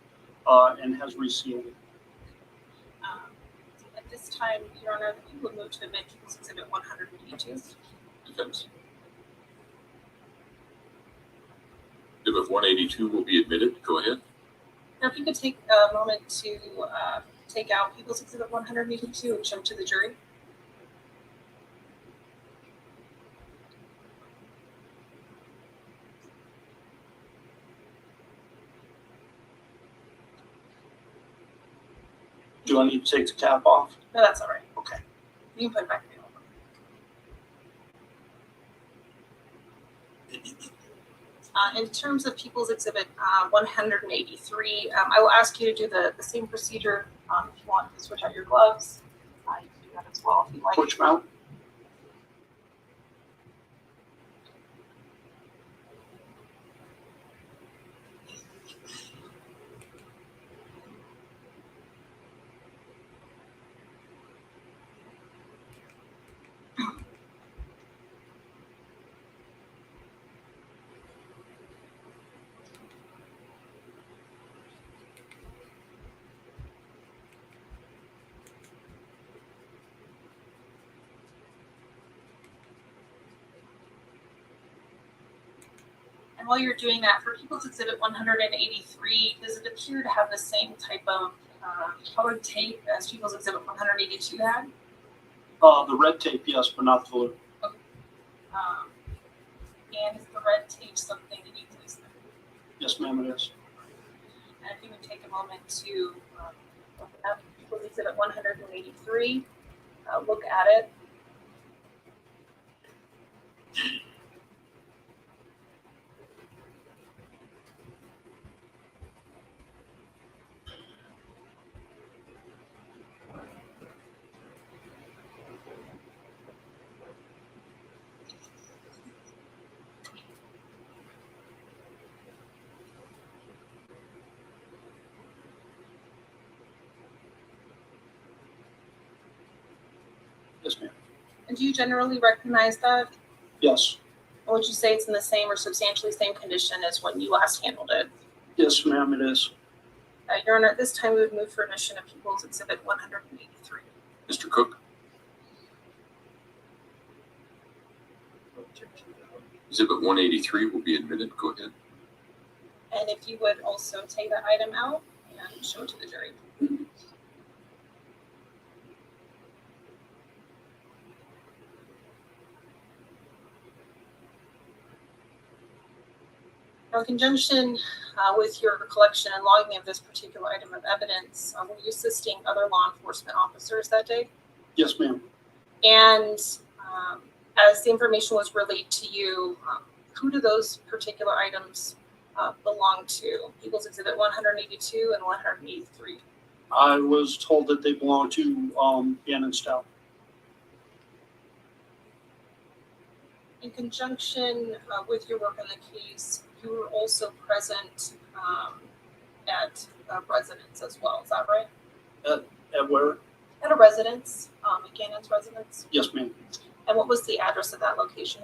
and has resealed it. At this time, Your Honor, the people would move to admit People's Exhibit 182. Defense. Exhibit 182 will be admitted. Go ahead. Now, if you could take a moment to take out People's Exhibit 182 and show to the jury. Do I need to take the cap off? No, that's all right. Okay. You can put it back in the envelope. In terms of People's Exhibit 183, I will ask you to do the same procedure. If you want to switch out your gloves, you can do that as well if you like. Switch mount. And while you're doing that, for People's Exhibit 183, does it appear to have the same type of colored tape as People's Exhibit 182 had? The red tape, yes, but not the blue. And is the red tape something that you place there? Yes, ma'am, it is. And if you would take a moment to look at People's Exhibit 183, look at it. Yes, ma'am. And do you generally recognize that? Yes. Or would you say it's in the same or substantially same condition as when you last handled it? Yes, ma'am, it is. Your Honor, at this time we would move for admission of People's Exhibit 183. Mr. Cook? Exhibit 183 will be admitted. Go ahead. And if you would also take that item out and show it to the jury. Now, in conjunction with your collection and logging of this particular item of evidence, were you assisting other law enforcement officers that day? Yes, ma'am. And as the information was relayed to you, who do those particular items belong to? People's Exhibit 182 and 183. I was told that they belong to and Stauch. In conjunction with your work on the case, you were also present at a residence as well. Is that right? At where? At a residence, McGannon's residence. Yes, ma'am. And what was the address of that location?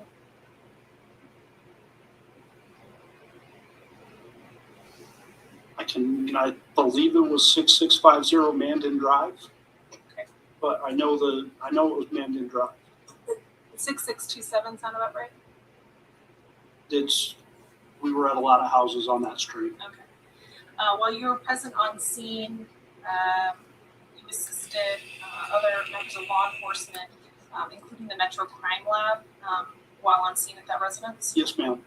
I believe it was 6650 Mandan Drive. Okay. But I know it was Mandan Drive. 6627 sound about right? We were at a lot of houses on that street. Okay. While you were present on scene, you assisted other members of law enforcement, including the Metro Crime Lab, while on scene at that residence? Yes, ma'am.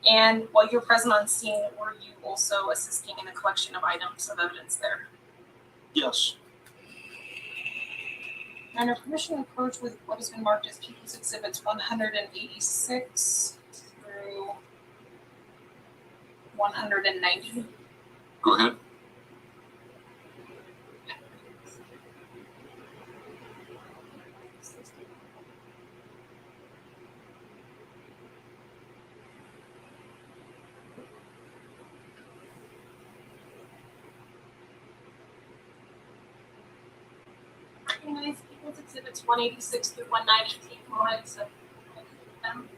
And while you were present on scene, were you also assisting in the collection of items of evidence there? Yes. Under permission to approach with what has been marked as People's Exhibits 186 through 190. Go ahead. Recognize People's Exhibits 186 through 190. Take moments of them.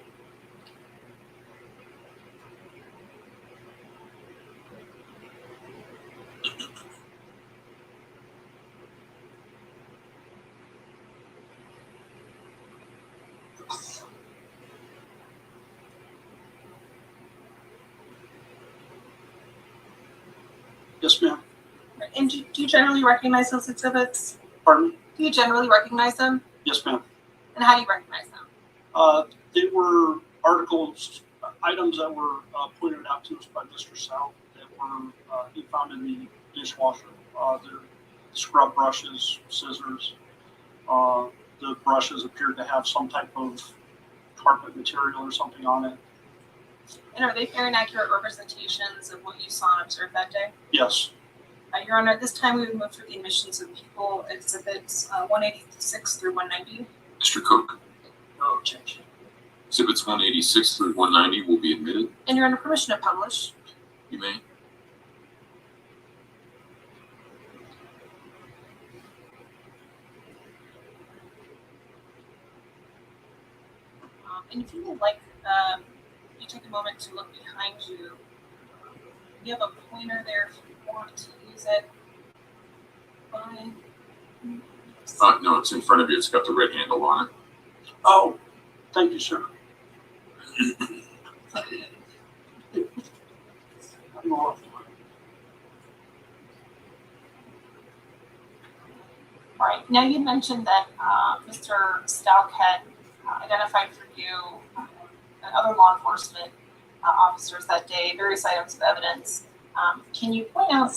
Yes, ma'am. And do you generally recognize those exhibits? Pardon me? Do you generally recognize them? Yes, ma'am. And how do you recognize them? They were items that were pointed out to us by Mr. Stauch that were he found in the dishwasher. The scrub brushes, scissors. The brushes appeared to have some type of carpet material or something on it. And are they fair and accurate representations of what you saw and observed that day? Yes. Your Honor, at this time we would move through the admissions of people exhibits 186 through 190. Mr. Cook, No objection. exhibits 186 through 190 will be admitted. And Your Honor, permission to publish. You may. And if you would like, you take a moment to look behind you. You have a pointer there if you want to use it. Fine. No, it's in front of you. It's got the red handle on it. Oh, thank you, sir. All right. Now you mentioned that Mr. Stauch had identified for you and other law enforcement officers that day various items of evidence. Can you point out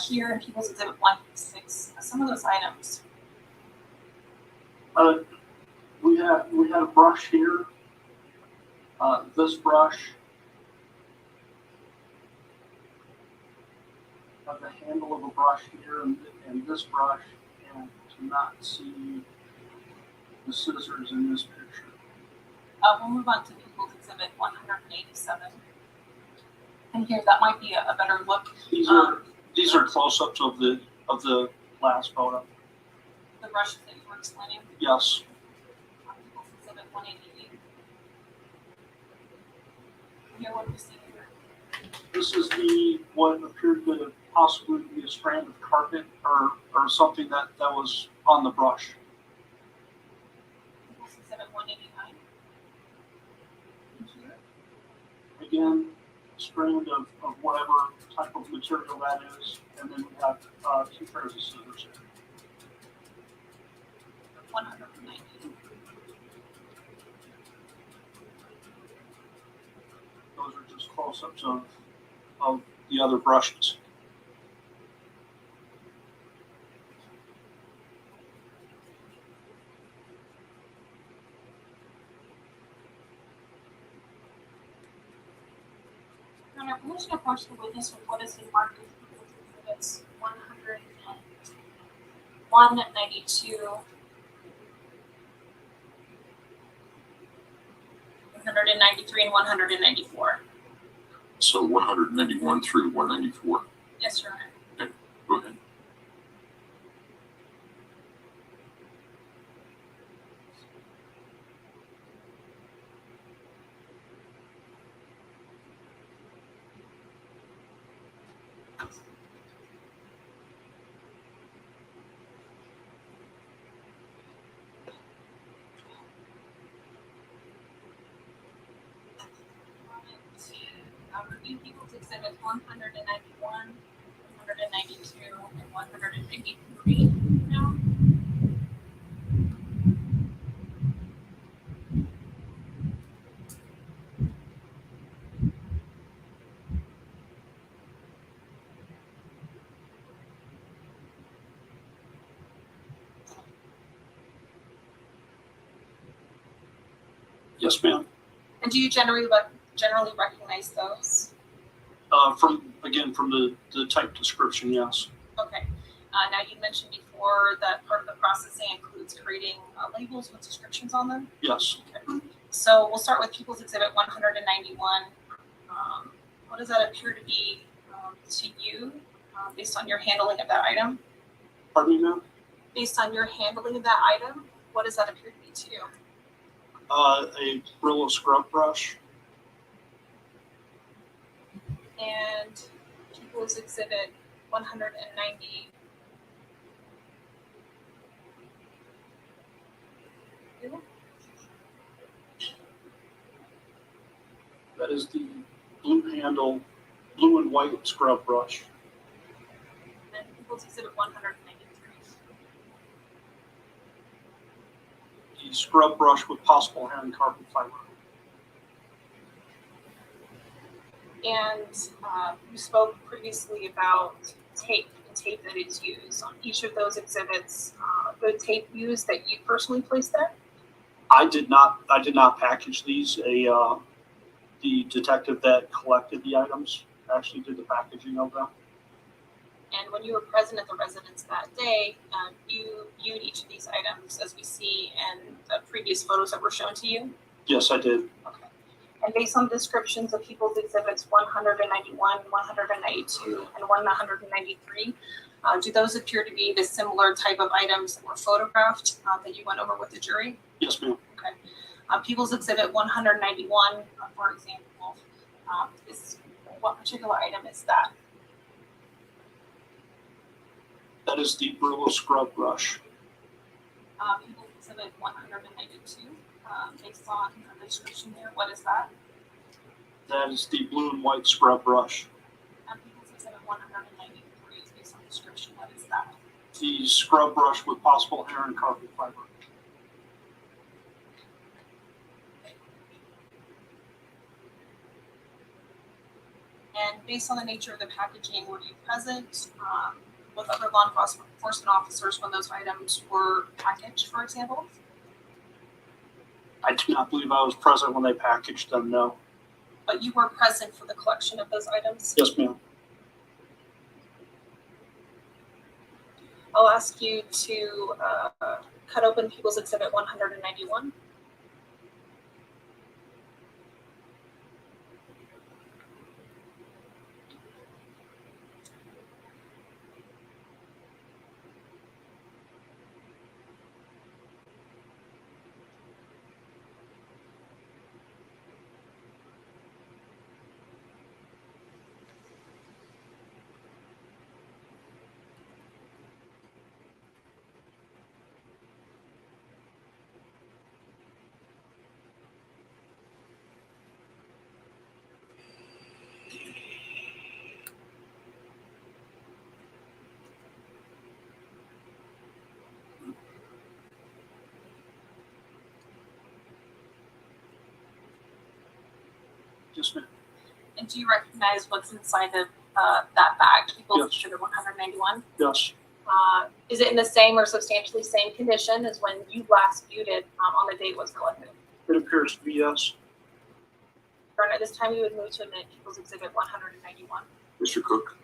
here in People's Exhibit 156 some of those items? We had a brush here. This brush. Have the handle of a brush here and this brush, and to not see the scissors in this picture. We'll move on to People's Exhibit 187. And here, that might be a better look. These are close-ups of the last photo. The brushes that you were explaining. Yes. People's Exhibit 188. Here, what do we see here? This is what appeared to possibly be a strand of carpet or something that was on the brush. People's Exhibit 189. And here. Again, a strand of whatever type of material that is, and then we have 2 pairs of scissors here. 190. Those are just close-ups of the other brushes. On our permission to approach the witness with what has been marked as Exhibits 192, 193, and 194. So 191 through 194. Yes, Your Honor. Okay, go ahead. Review People's Exhibit 191, 192, and 193 now. Yes, ma'am. And do you generally recognize those? From the type description, yes. Okay. Now you mentioned before that part of the processing includes creating labels with descriptions on them. Yes. Okay. So we'll start with People's Exhibit 191. What does that appear to be to you based on your handling of that item? Pardon me, ma'am? Based on your handling of that item, what does that appear to be to you? A Brillo scrub brush. And People's Exhibit 190. That is the blue handle, blue and white scrub brush. And People's Exhibit 193. The scrub brush with possible hair and carbon fiber. And you spoke previously about tape and tape that is used on each of those exhibits. The tape used that you personally placed there? I did not package these. The detective that collected the items actually did the packaging of them. And when you were present at the residence that day, you viewed each of these items as we see in the previous photos that were shown to you? Yes, I did. Okay. And based on descriptions of people's exhibits 191, 192, and 193, do those appear to be the similar type of items that were photographed that you went over with the jury? Yes, ma'am. Okay. People's exhibit 191, for example, what particular item is that? That is the Brillo scrub brush. People's exhibit 192, based on the description there, what is that? That is the blue and white scrub brush. People's exhibit 193 is based on description, what is that? The scrub brush with possible hair and carbon fiber. And based on the nature of the packaging, were you present with other law enforcement officers when those items were packaged, for example? I do not believe I was present when they packaged them, no. But you were present for the collection of those items? Yes, ma'am. I'll ask you to cut open People's Exhibit 191. Yes, ma'am. And do you recognize what's inside of that bag, People's Yes. Exhibit 191? Yes. Is it in the same or substantially same condition as when you last viewed it on the day it was collected? It appears to be yes. At this time, you would move to admit People's Exhibit 191. Mr. Cook?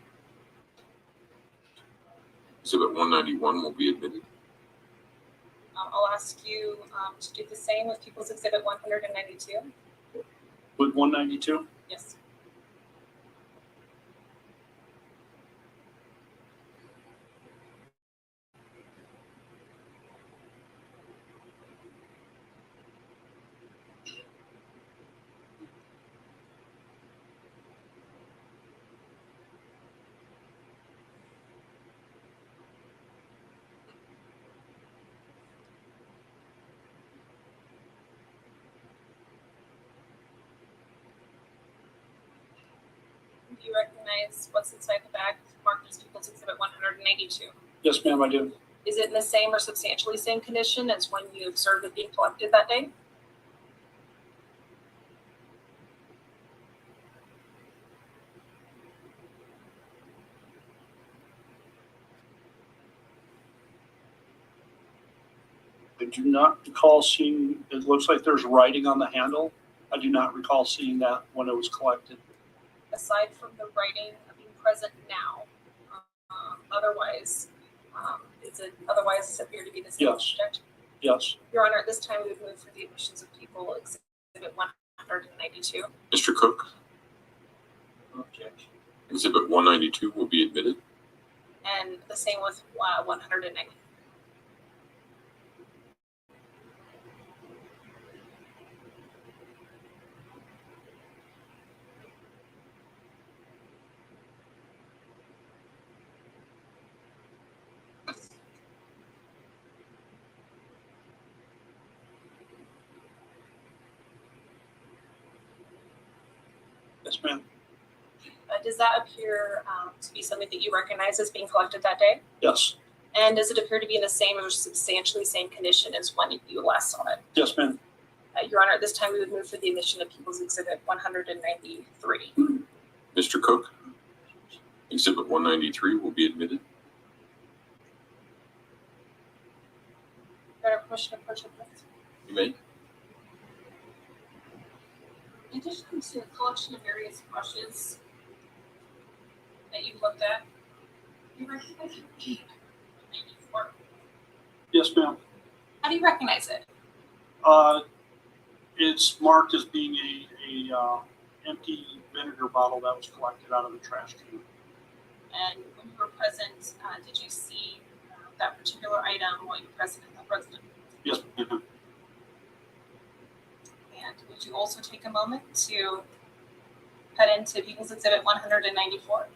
Exhibit 191 will be admitted. I'll ask you to do the same with People's Exhibit 192. With 192? Yes. Do you recognize what's inside the bag marked as People's Exhibit 182? Yes, ma'am, I do. Is it in the same or substantially same condition as when you observed it being collected that day? I do not recall seeing, it looks like there's writing on the handle. I do not recall seeing that when it was collected. Aside from the writing being present now, otherwise, does it appear to be the same Yes. subject? Yes. Your Honor, at this time, we would move for the admissions of people Exhibit 192. Mr. Cook? Objection. Exhibit 192 will be admitted. And the same with 190. Yes, ma'am. Does that appear to be something that you recognize as being collected that day? Yes. And does it appear to be in the same or substantially same condition as when you last saw it? Yes, ma'am. Your Honor, at this time we would move for the admission of People's Exhibit 193. Mr. Cook? Exhibit 193 will be admitted. Your Honor, permission to approach the witness. You may. In addition to a collection of various brushes that you've looked at, you recognize it? Yes, ma'am. How do you recognize it? It's marked as being a empty vinegar bottle that was collected out of the trash can. And when you were present, did you see that particular item while you were present in that residence? Yes, ma'am. And would you also take a moment to head into People's Exhibit 194?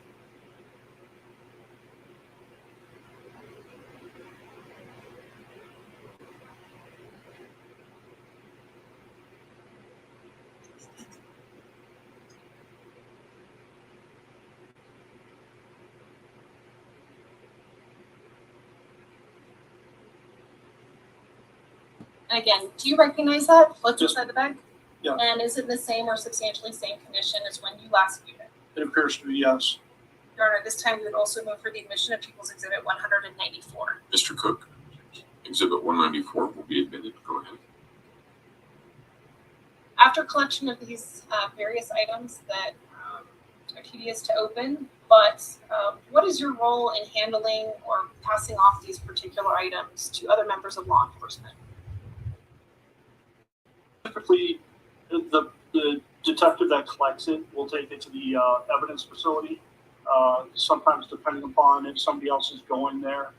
And again, do you recognize that? What's Yes. inside the bag? Yeah. And is it in the same or substantially same condition as when you last viewed it? It appears to be yes. Your Honor, this time we would also move for the admission of People's Exhibit 194. Mr. Cook, Exhibit 194 will be admitted. Go ahead. After collection of these various items that are tedious to open, but what is your role in handling or passing off these particular items to other members of law enforcement? Typically, the detective that collects it will take it to the evidence facility. Sometimes, depending upon if somebody else is going there,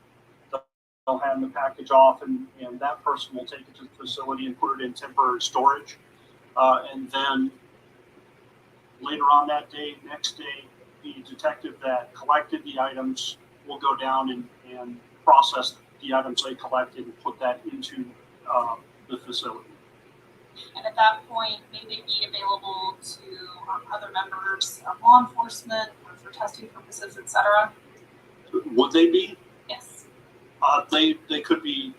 they'll hand the package off, and that person will take it to the facility and put it in temporary storage. And then later on that day, next day, the detective that collected the items will go down and process the items they collected and put that into the facility. And at that point, may they be available to other members of law enforcement or for testing purposes, etc.? Would they be? Yes. They could be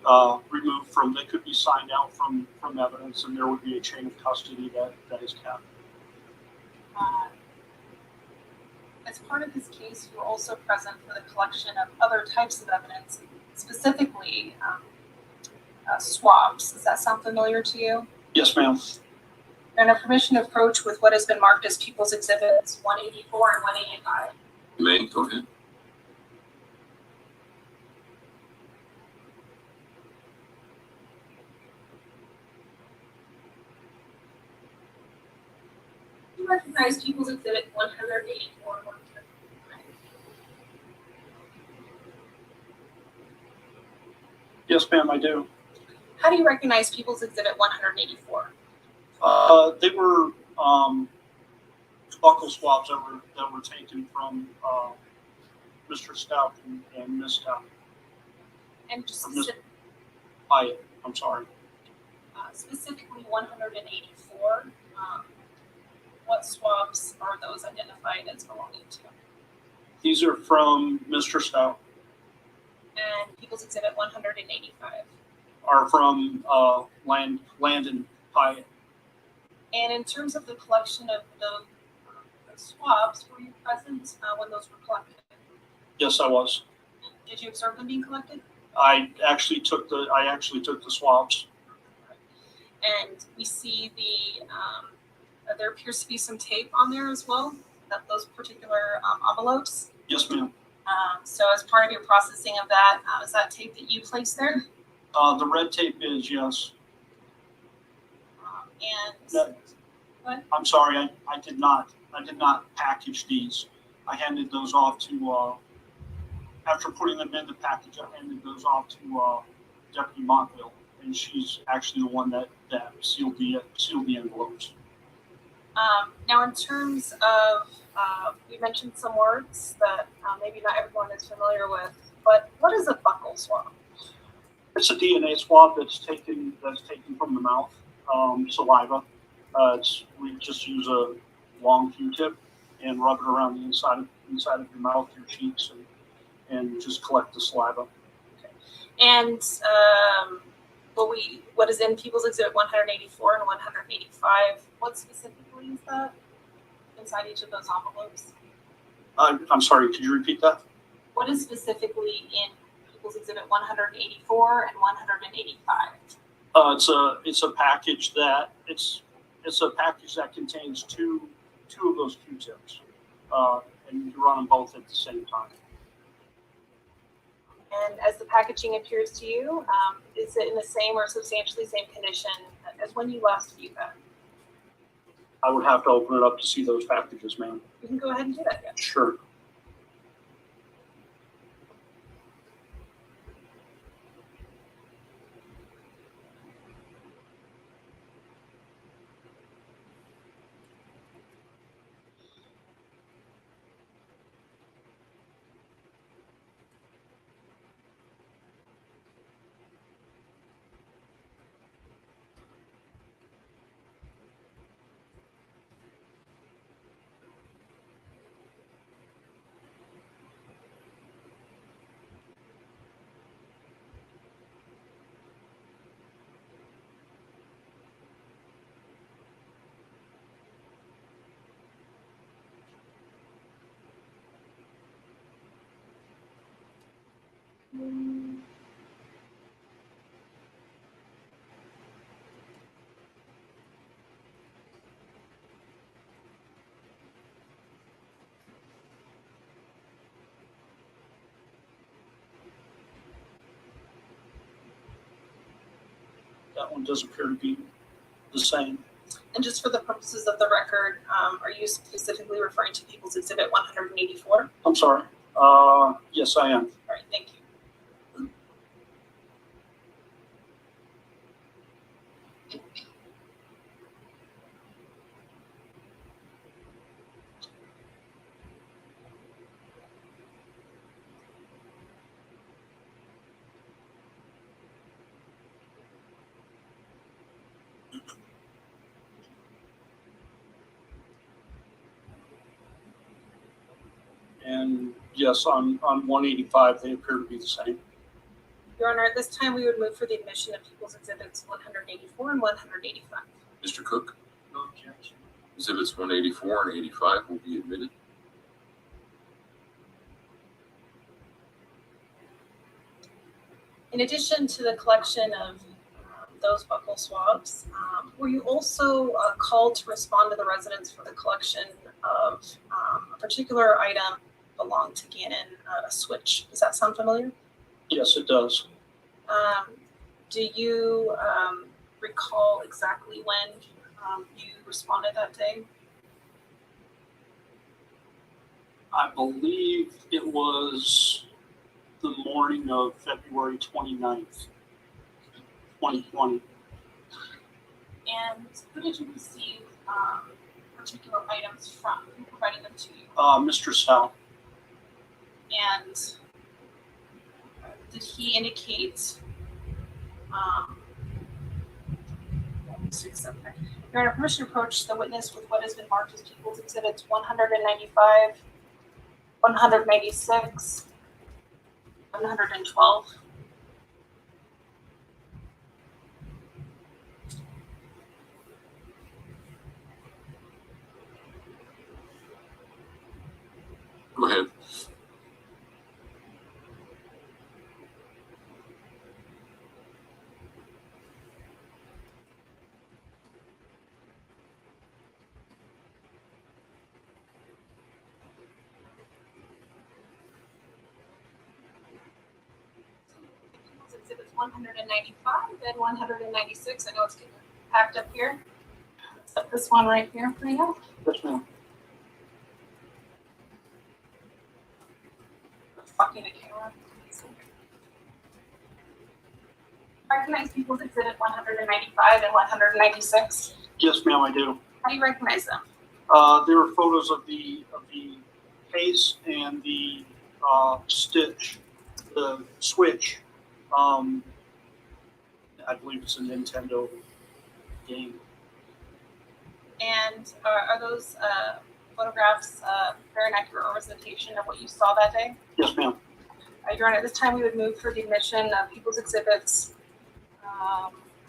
removed from. They could be signed out from evidence, and there would be a chain of custody that is kept. As part of this case, you were also present for the collection of other types of evidence, specifically swabs. Does that sound familiar to you? Yes, ma'am. And a permission to approach with what has been marked as People's Exhibits 184 and 185. You may. Go ahead. You recognize People's Exhibit 184 and 185. Yes, ma'am, I do. How do you recognize People's Exhibit 184? They were buccal swabs that were taken from Mr. Stauch and Miss Stauch. And just I'm sorry. specifically 184, what swabs are those identified as belonging to? These are from Mr. Stauch. And People's Exhibit 185. Are from Landon Pyatt. And in terms of the collection of the swabs, were you present when those were collected? Yes, I was. Did you observe them being collected? I actually took the swabs. And we see there appears to be some tape on there as well, those particular envelopes. Yes, ma'am. So as part of your processing of that, is that tape that you placed there? The red tape is yes. And I'm sorry, I did not package these. I handed those off to after putting them in the package. I handed those off to Deputy Montville, and she's actually the one that sealed the envelopes. Now, in terms of, you mentioned some words that maybe not everyone is familiar with, but what is a buccal swab? It's a DNA swab that's taken from the mouth, saliva. We just use a long Q-tip and rub it around the inside of your mouth, your cheeks, and just collect the saliva. Okay. And what is in People's Exhibit 184 and 185? What specifically is that inside each of those envelopes? I'm sorry, could you repeat that? What is specifically in People's Exhibit 184 and 185? It's a package that it's It's a package that contains two of those Q-tips, and you run them both at the same time. And as the packaging appears to you, is it in the same or substantially same condition as when you last viewed that? I would have to open it up to see those packages, ma'am. You can go ahead and do that, yes. Sure. That one does appear to be the same. And just for the purposes of the record, are you specifically referring to People's Exhibit 184? I'm sorry. Yes, I am. All right, thank you. And yes, on 185, they appear to be the same. Your Honor, at this time, we would move for the admission of People's Exhibits 184 and 185. Mr. Cook, No objection. exhibits 184 and 85 will be admitted. In addition to the collection of those buccal swabs, were you also called to respond to the residents for the collection of a particular item belonged to Gannon, a switch? Does that sound familiar? Yes, it does. Do you recall exactly when you responded that day? I believe it was the morning of February 29th, 2020. And who did you receive particular items from? Who provided them to you? Mr. Sal. And did he indicate? Your Honor, permission to approach the witness with what has been marked as People's Exhibits 195, 196, 112. Go ahead. Exhibits 195 and 196. I know it's getting packed up here. Set this one right here for you. Yes, ma'am. Fucking the camera. Recognize People's Exhibit 195 and 196. Yes, ma'am, I do. How do you recognize them? There are photos of the case and the stitch, the switch. I believe it's a Nintendo game. And are those photographs fair and accurate representation of what you saw that day? Yes, ma'am. Your Honor, at this time we would move for the admission of People's Exhibits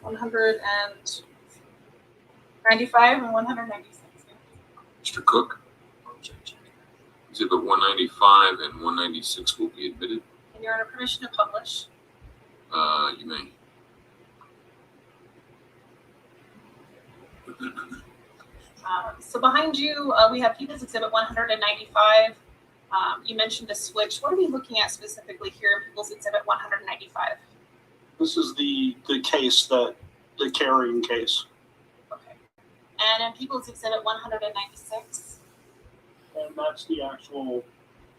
195 and 196. Mr. Cook, exhibit 195 and 196 will be admitted. And Your Honor, permission to publish. You may. So behind you, we have People's Exhibit 195. You mentioned a switch. What are we looking at specifically here in People's Exhibit 195? This is the case the carrying case. Okay. And in People's Exhibit 196? And that's the actual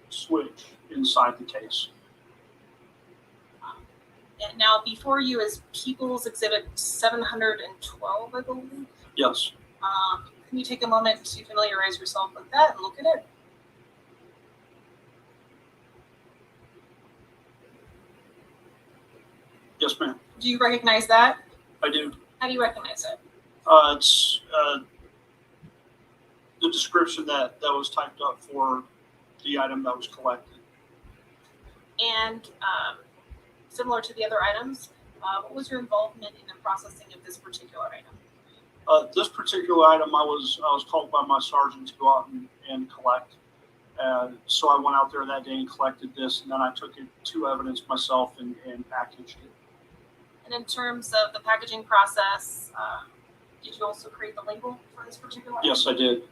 switch inside the case. And now before you is People's Exhibit 712, I believe. Yes. Can you take a moment to familiarize yourself with that and look at it? Yes, ma'am. Do you recognize that? I do. How do you recognize it? It's the description that was typed up for the item that was collected. And similar to the other items, what was your involvement in the processing of this particular item? This particular item, I was called by my sergeant to go out and collect. So I went out there that day and collected this, and then I took it to evidence myself and packaged it. And in terms of the packaging process, did you also create the label for this particular item? Yes, I did.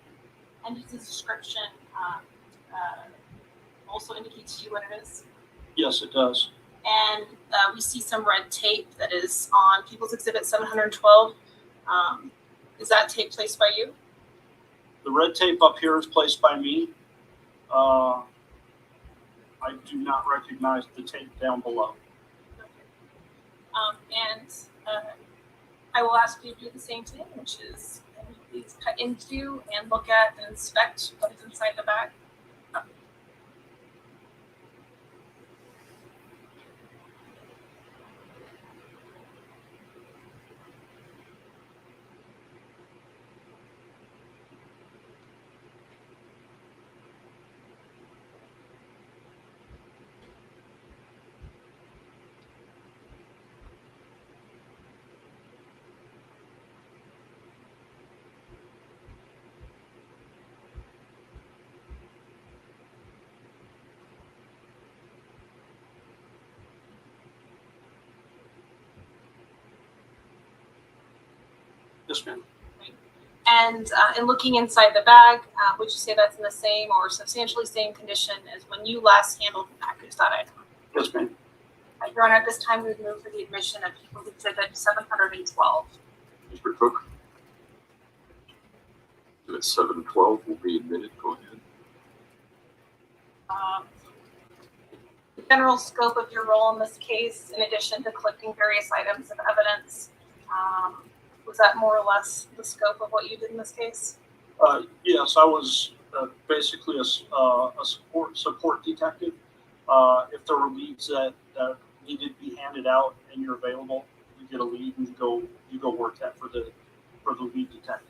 And does the description also indicate to you what it is? Yes, it does. And we see some red tape that is on People's Exhibit 712. Is that tape placed by you? The red tape up here is placed by me. I do not recognize the tape down below. And I will ask you to do the same thing, which is please cut into and look at and inspect what is inside the bag. Yes, ma'am. And in looking inside the bag, would you say that's in the same or substantially same condition as when you last handled and packaged that item? Yes, ma'am. Your Honor, at this time, we would move for the admission of People's Exhibit 712. Mr. Cook? Exhibit 712 will be admitted. Go ahead. The general scope of your role in this case, in addition to collecting various items of evidence, was that more or less the scope of what you did in this case? Yes, I was basically a support detective. If there were leads that needed to be handed out and you're available, you get a lead and you go work that for the lead detective.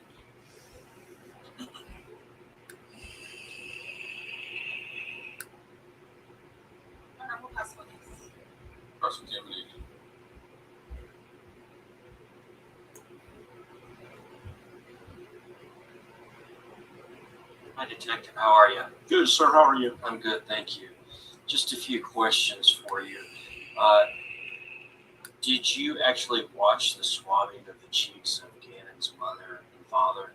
We'll pass the witness. Cross-examination. Hi, Detective. How are you? Good, sir. How are you? I'm good, thank you. Just a few questions for you. Did you actually watch the swabbing of the cheeks of Gannon's mother and father?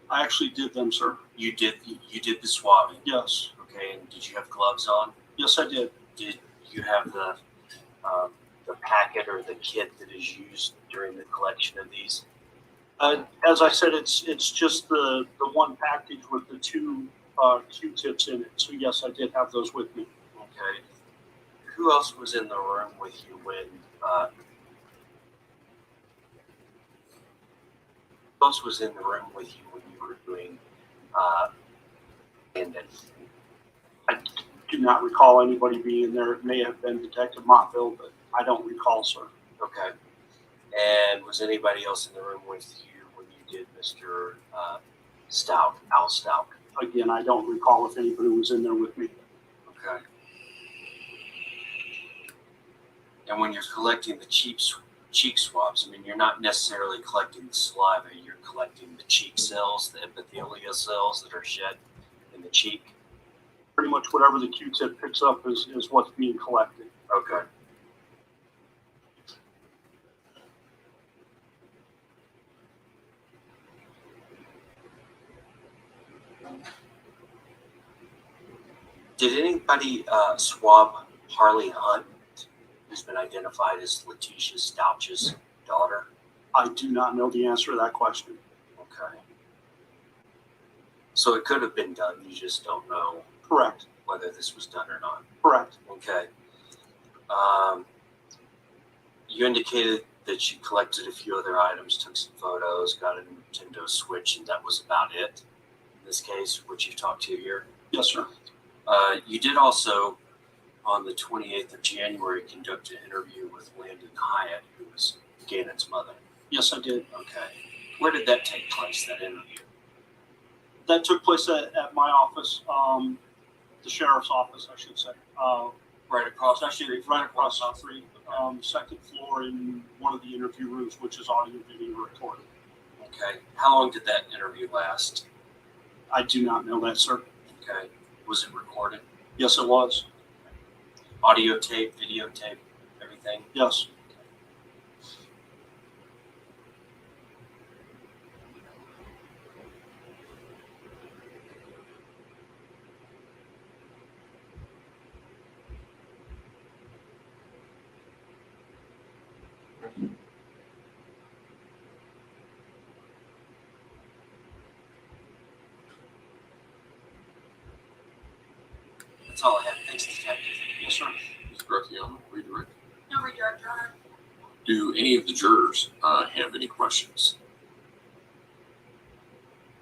I actually did them, sir. You did the swabbing. Yes. Okay, and did you have gloves on? Yes, I did. Did you have the packet or the kit that is used during the collection of these? As I said, it's just the one package with the two Q-tips in it. So yes, I did have those with me. Okay. Who else was in the room with you when? Who else was in the room with you when you were doing? And I do not recall anybody being there. It may have been Detective Montville, but I don't recall, sir. okay. And was anybody else in the room with you when you did Mr. Stauch, Al Stauch? Again, I don't recall if anybody was in there with me. Okay. And when you're collecting the cheek swabs, I mean, you're not necessarily collecting the saliva, you're collecting the cheek cells, the epithelial cells that are shed in the cheek. Pretty much whatever the Q-tip picks up is what's being collected. Okay. Did anybody swab Harley Hunt, who's been identified as Letecia Stauch's daughter? I do not know the answer to that question. Okay. So it could have been done. You just don't know Correct. whether this was done or not. Correct. Okay. You indicated that you collected a few other items, took some photos, got a Nintendo Switch, and that was about it. In this case, what you've talked to here. Yes, sir. You did also, on the 28th of January, conduct an interview with Landon Hyatt, who was Gannon's mother. Yes, I did. Okay. Where did that take place, that interview? That took place at my office, the sheriff's office, I should say. Right across the Actually, street. right across the street, second floor in one of the interview rooms, which is audio video recorded. Okay. How long did that interview last? I do not know that, sir. Okay. Was it recorded? Yes, it was. Audio tape, videotape, everything? Yes. That's all I have. Thanks, Detective. Yes, sir. Ms. Gratiano, redirect. No redirect, Your Honor. Do any of the jurors have any questions?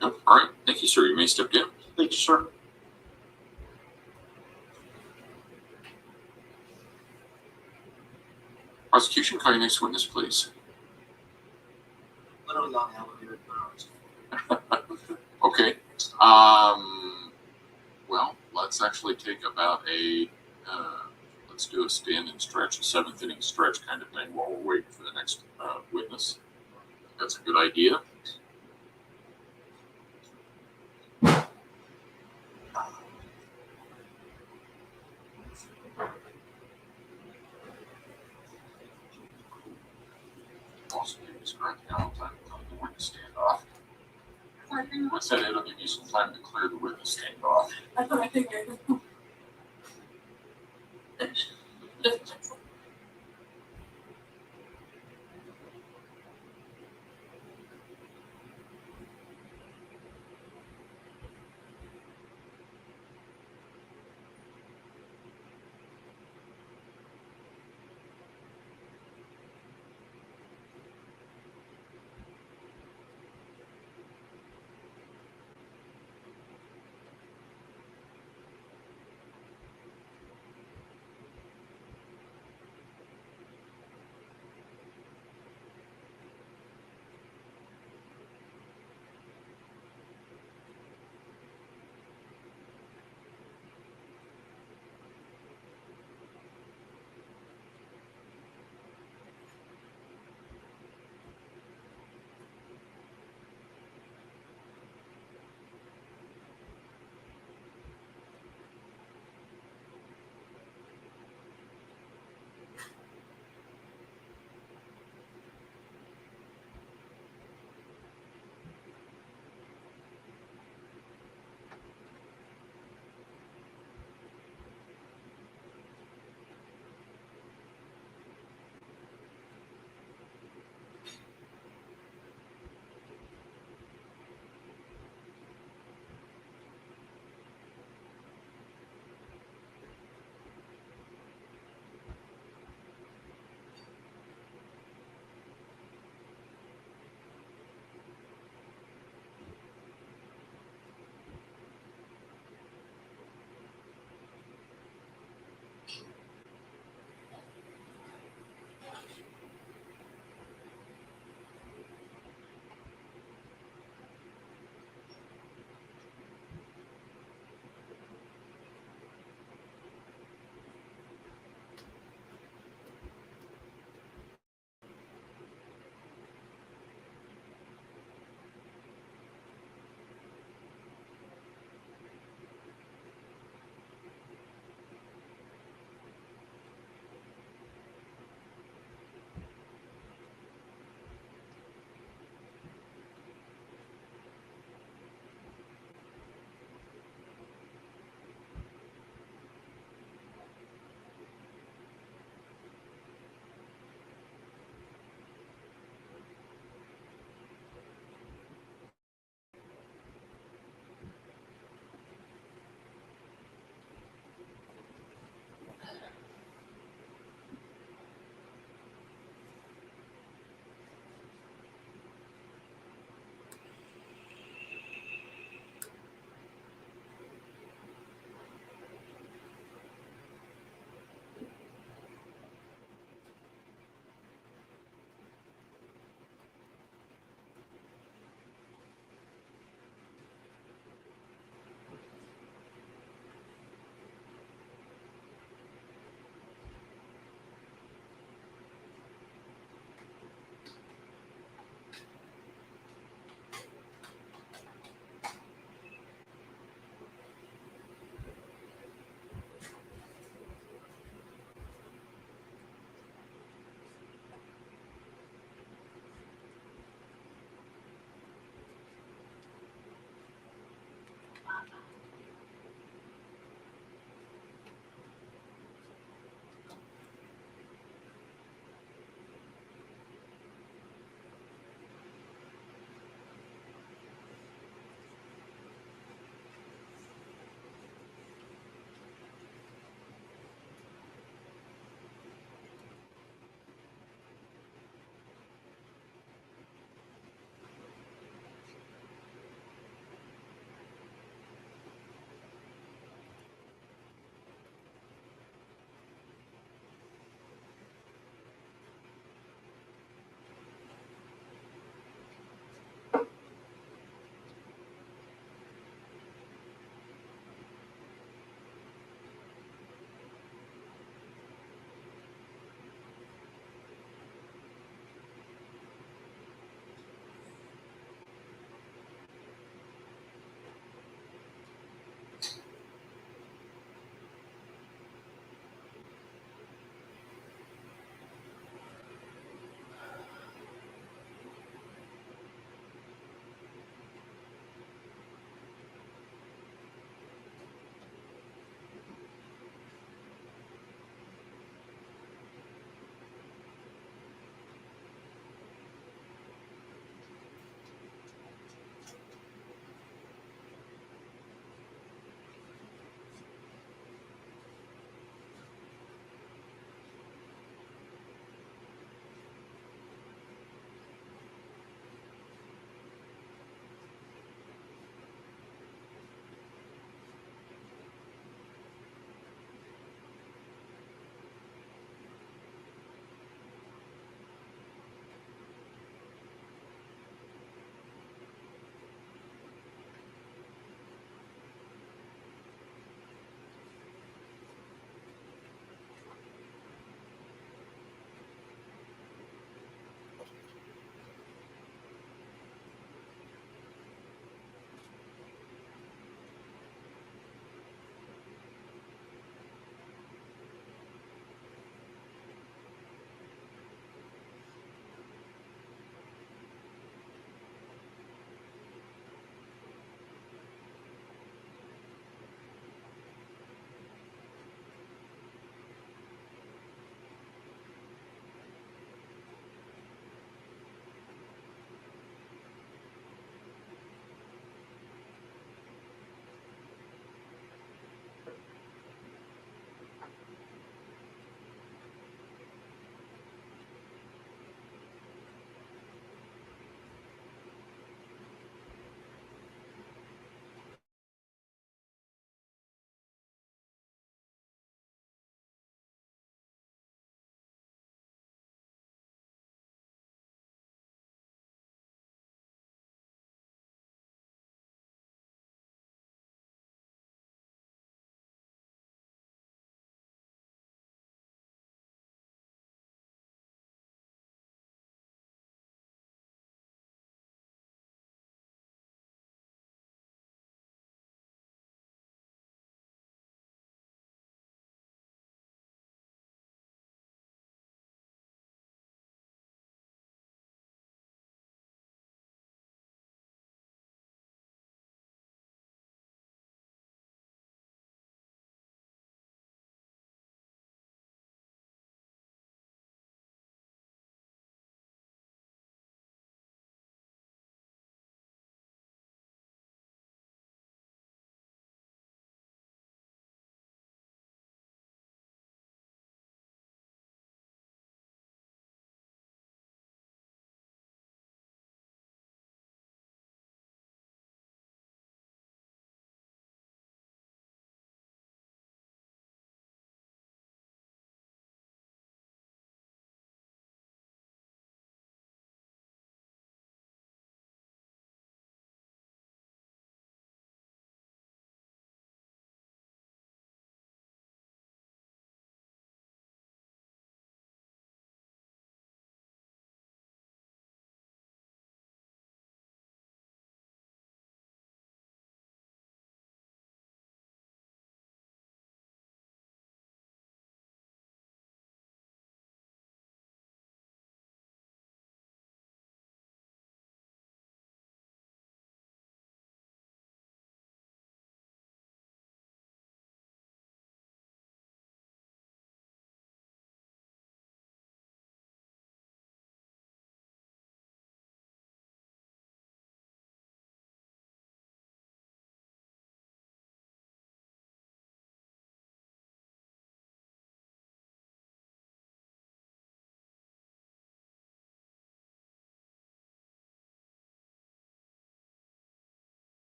No? All right. Thank you, sir. You may step down. Thank you, sir. Prosecution, call your next witness, please. Literally on the elevator. Okay. Well, let's actually take about let's do a stand and stretch, a seventh inning stretch kind of thing while we're waiting for the next witness. That's a good idea. Also, give us time to the witness standoff. I said it'll give you some time to clear the witness standoff. I thought I figured.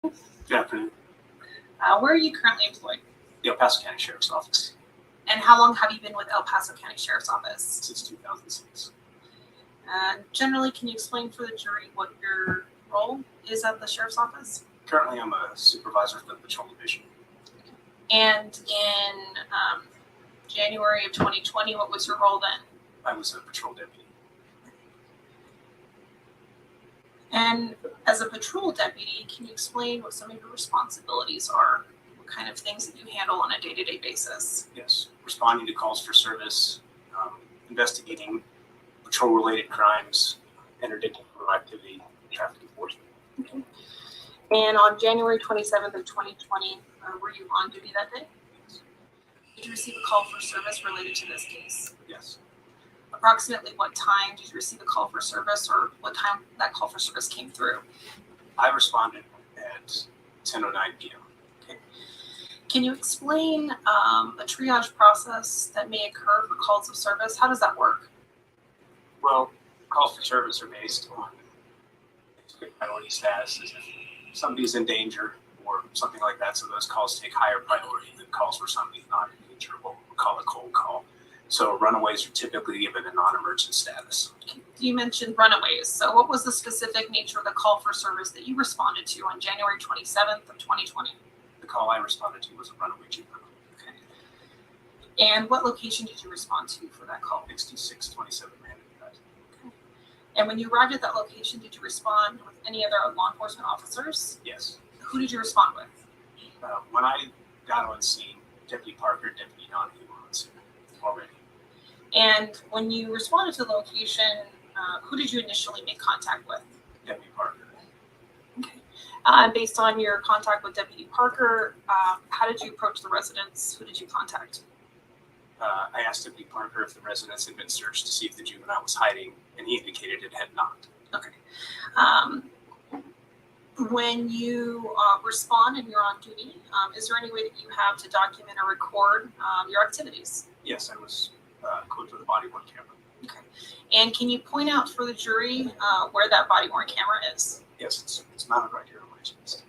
Good afternoon. Where are you currently employed? The El Paso County Sheriff's Office And how long have you been with El Paso County Sheriff's Office? since 2006. And generally, can you explain for the jury what your role is at the Sheriff's Office? Currently, I'm a supervisor for the Patrol Division. And in January of 2020, what was your role then? I was a patrol deputy. And as a patrol deputy, can you explain what some of your responsibilities are? What kind of things that you handle on a day-to-day basis? Yes, responding to calls for service, investigating patrol-related crimes, interdicting activity, traffic enforcement. And on January 27th of 2020, were you on duty that day? Did you receive a call for service related to this case? Yes, Approximately what time did you receive a call for service, or what time that call for service came through? I responded at 10:09 p.m. Can you explain a triage process that may occur for calls of service? How does that work? Well, calls for service are based on priority status, as if somebody's in danger or something like that. So those calls take higher priority than calls where somebody's not in danger, what we call a cold call. So runaways are typically given a non-emergent status. You mentioned runaways. So what was the specific nature of the call for service that you responded to on January 27th of 2020? The call I responded to was a runaway juvenile. And what location did you respond to for that call? 6627 Manhattan. And when you arrived at that location, did you respond with any other law enforcement officers? Yes. Who did you respond with? When I got on scene, Deputy Parker, Deputy Donahue were on scene already. And when you responded to the location, who did you initially make contact with? Deputy Parker. Based on your contact with Deputy Parker, how did you approach the residents? Who did you contact? I asked Deputy Parker if the residence had been searched to see if the juvenile was hiding, and he indicated it had not. Okay. When you respond and you're on duty, is there any way that you have to document or record your activities? Yes, I was close to the body-worn camera. Okay. And can you point out for the jury where that body-worn camera is? Yes, it's mounted right here on my chest.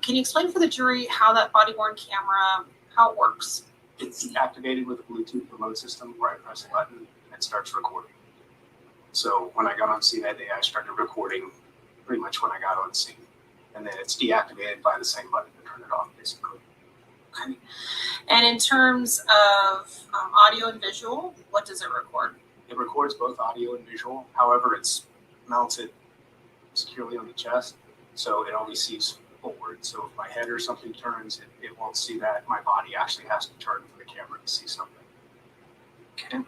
Can you explain for the jury how that body-worn camera, how it works? It's activated with a Bluetooth remote system where I press a button and it starts recording. So when I got on scene that day, I started recording pretty much when I got on scene. And then it's deactivated by the same button to turn it off, basically. Okay. And in terms of audio and visual, what does it record? It records both audio and visual. However, it's mounted securely on the chest, so it only sees forward. So if my head or something turns, it won't see that. My body actually has to turn for the camera to see something. Okay.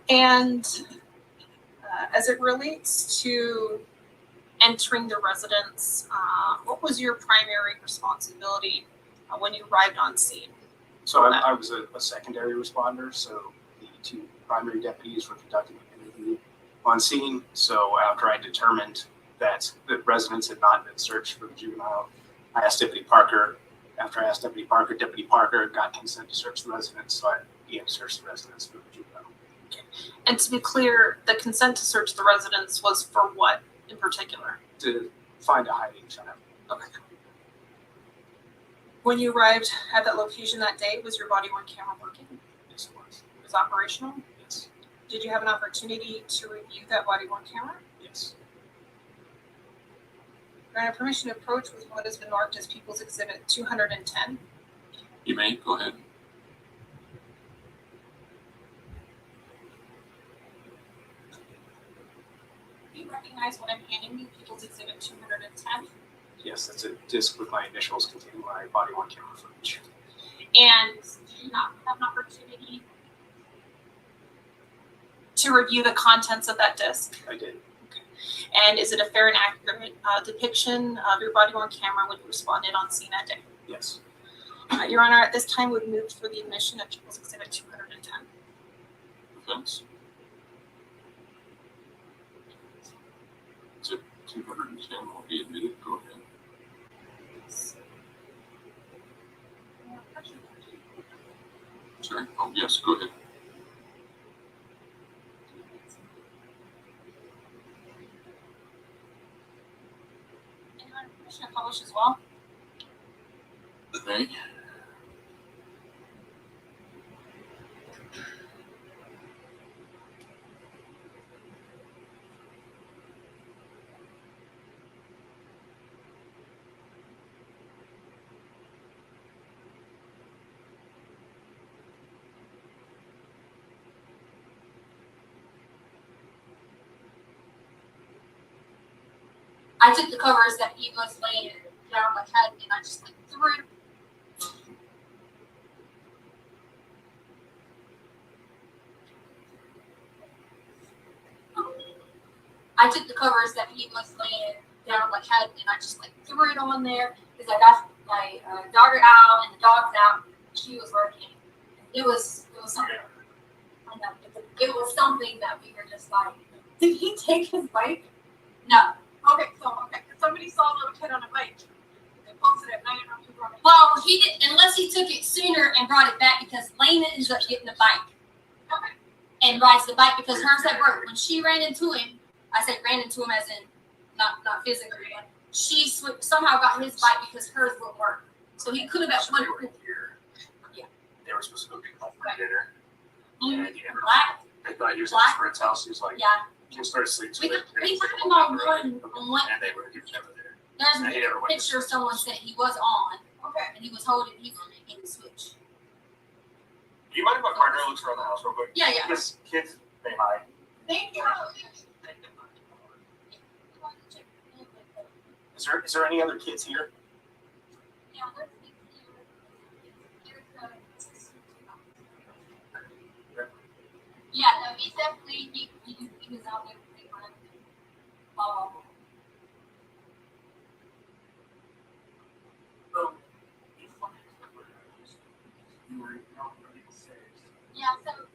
And as it relates to entering the residence, what was your primary responsibility when you arrived on scene? So I was a secondary responder, so the two primary deputies were conducting an interview on scene. So after I determined that the residence had not been searched for the juvenile, I asked Deputy Parker. After I asked Deputy Parker got consent to search the residence, so I began to search the residence for the juvenile. And to be clear, the consent to search the residence was for what in particular? To find a hiding child. Okay. When you arrived at that location that day, was your body-worn camera working? Yes, it was. It was operational? Yes. Did you have an opportunity to review that body-worn camera? Yes. Granted permission to approach with what has been marked as People's Exhibit 210. You may, go ahead. Do you recognize what I'm handing you, People's Exhibit 210? Yes, that's a disc with my initials containing my body-worn camera footage. And did you not have an opportunity to review the contents of that disc? I did. And is it a fair and accurate depiction of your body-worn camera when you responded on scene that day? Yes. Your Honor, at this time, we've moved for the admission of People's Exhibit 210. Defense? Exhibit 210 will be admitted. Go ahead. Sorry? Oh, yes, go ahead. I took the covers that he was laying down on my head and I just like threw it. I took the covers that he was laying down on my head and I just like threw it on there because I got my daughter out and the dog's out. She was working. It was something. I know, it was something that we were just like. Did he take his bike? No. Okay, somebody saw a little kid on a bike. They posted it. Now you know who brought it. Well, he didn't unless he took it sooner and brought it back because Lena ended up getting the bike. Okay. And rides the bike because hers had broke. When she ran into him, I say ran into him as in not physically, but she somehow got his bike because hers wouldn't work. So he could have at one point. Yeah. They were supposed to go get home for dinner. Mm-hmm. And he never. Black. They thought he was at Black. his friend's house. He was like, Yeah. he started sleeping. We found him on one. And they were, he was never there. There's And he never a went to picture someone said he was on. Okay. And he was holding. He was in the switch. Do you mind if my partner looks around the house real quick? Yeah, yeah. Because kids, they hide. Thank you. Is there any other kids here? Yeah, there's a big yeah, no, he's definitely he was out there with blah blah blah. Yeah, so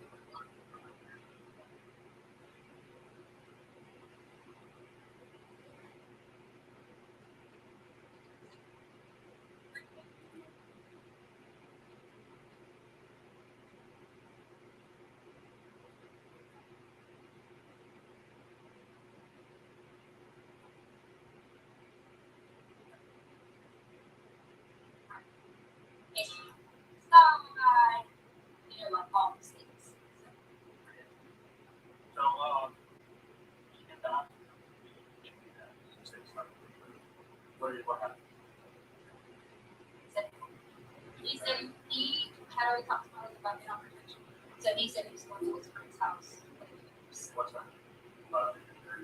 like all the states. So, what happened? He said he had already talked about the protection. So he said he was going to his friend's house. What's that?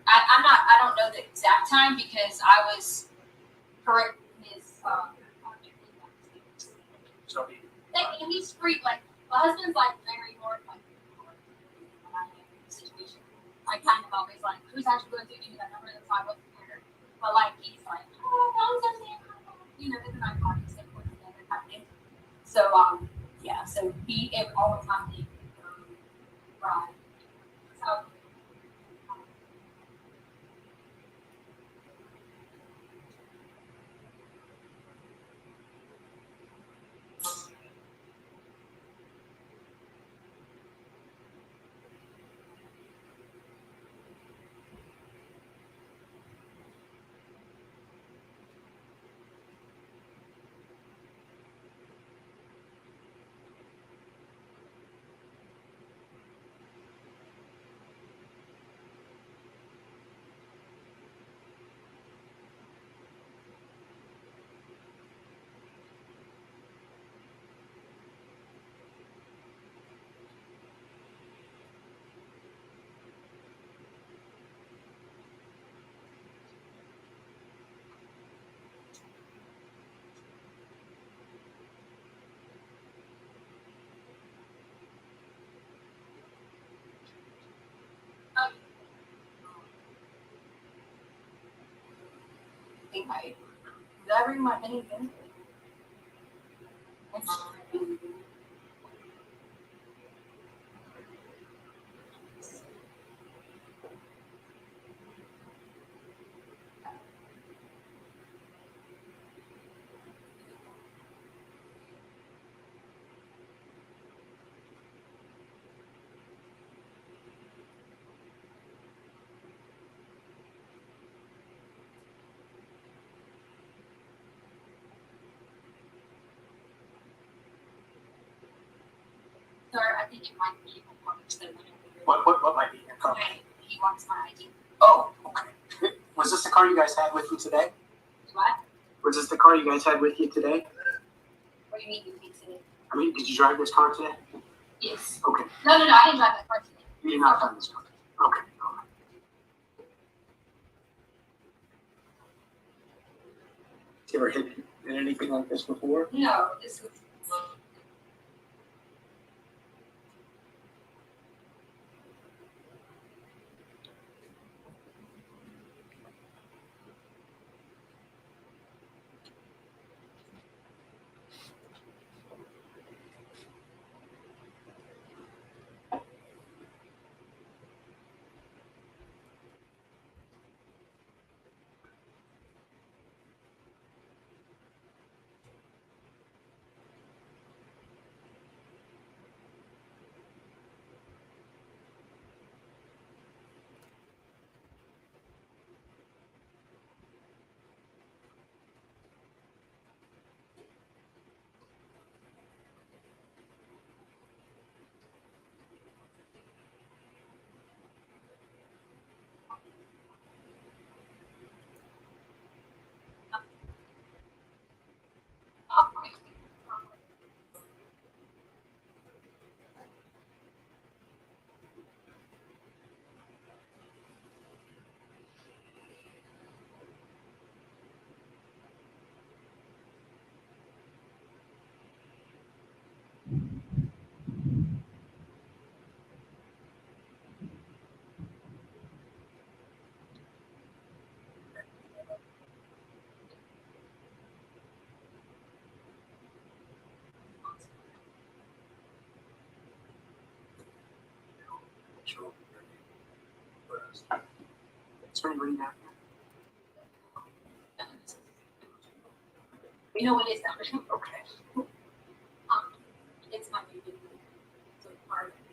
I don't know the exact time because I was correct his So he, and he's free like my husband's like very hard like situation. I kind of always like who's actually going to do that number that's why I wasn't there. But like he's like, oh, you know, it's not body step together kind of thing. So yeah, so he all the time he ride. So okay. Did I bring my anything? I think it might be a part of the What might be in your car? Okay, he wants my ID. Oh, okay. Was this the car you guys had with you today? What? Was this the car you guys had with you today? What do you mean with me today? I mean, did you drive this car today? Yes. Okay. No, I didn't drive that car today. You did not drive this car. Okay. All right. You ever hit in anything like this before? No, this was. Is there anybody back You know what it is now? there? Okay. It's my baby. So part of it.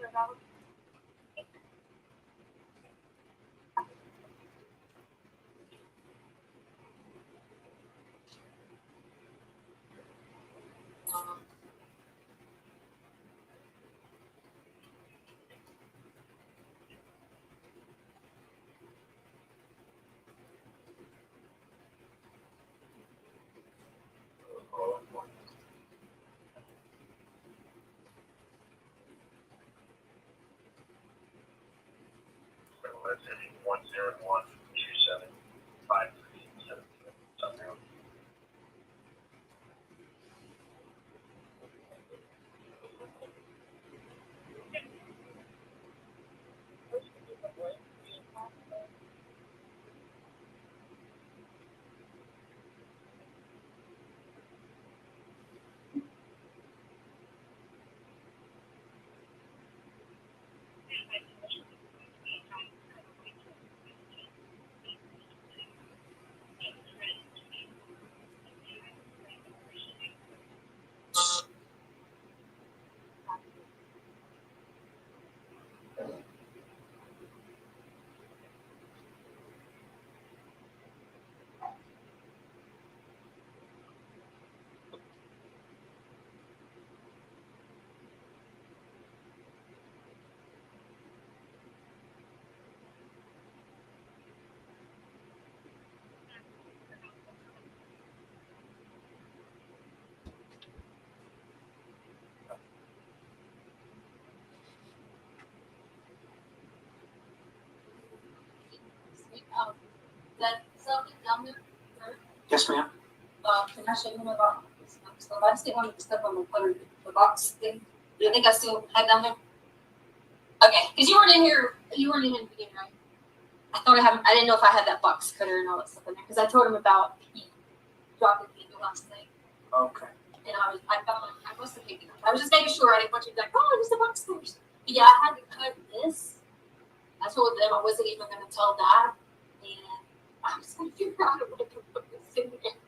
about. That something down there. Yes, ma'am. Can I show you about this stuff? I just didn't want to step on the box thing. I think I still had down there. Okay, because you weren't in here. You weren't in here in the beginning, right? I thought I had. I didn't know if I had that box cutter and all that stuff in there because I told him about he dropping the last night. Okay. And I felt like I must have taken it. I was just making sure I didn't want you to be like, oh, there's the box cutters. But yeah, I had to cut this. I told them I wasn't even going to tell that, and I was going to figure out a way to put this in there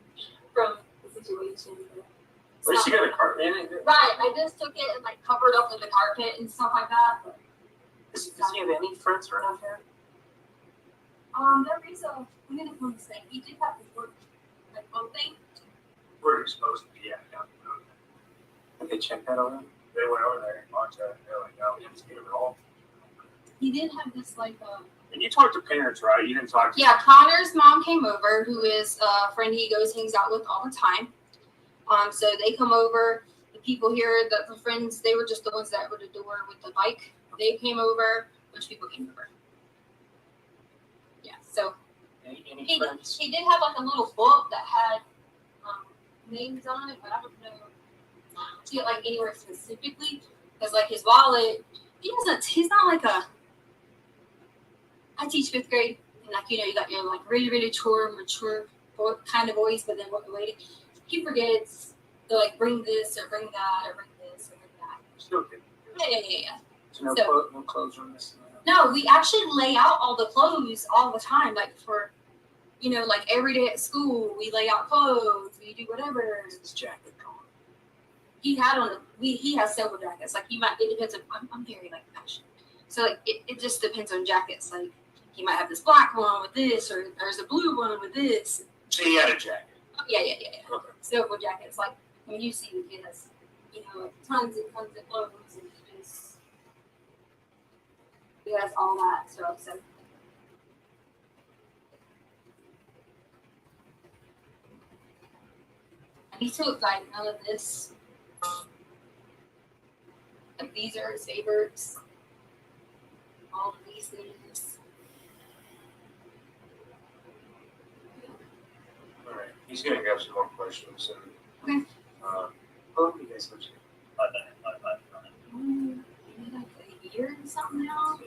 from the situation. At least you got a carpet in it. Right, I just took it and like covered up with the carpet and stuff like that. But, Does he have any friends around here? there is a. I'm gonna come say he did have his work like boat thing. Where you're supposed to be at down the road. Did they check that on him? They went over there and watched that. They're like, no, we just gave it all. He did have this like And you talked to parents, right? You didn't talk to yeah. Connor's mom came over, who is a friend he goes hangs out with all the time. So they come over. The people here, the friends, they were just the ones that were at the door with the bike. They came over. A bunch of people came over. Yeah. So Any he friends? did have like a little book that had names on it, but I don't know to get like anywhere specifically because like his wallet, he's not like a. I teach fifth grade, and like you got your like really mature kind of voice, but then what the lady he forgets to like bring this or bring that or bring this or bring that. Still good. Yeah. So no, So- no clothes on this. No, we actually lay out all the clothes all the time, like for like every day at school we lay out clothes, we do whatever. His jacket gone. He had on he has several jackets. Like it depends on I'm very like passionate. So like it just depends on jackets. Like he might have this black one with this or there's a blue one with this. So he had a jacket. Yeah. Okay. Several jackets. Like when you see the kid has, tons and tons of clothes and he has all that stuff. So he took like none of this. Like these are his favorites. All of these things. All right. He's gonna grab some more questions and. Okay. How long do you guys live Maybe like a year and something now.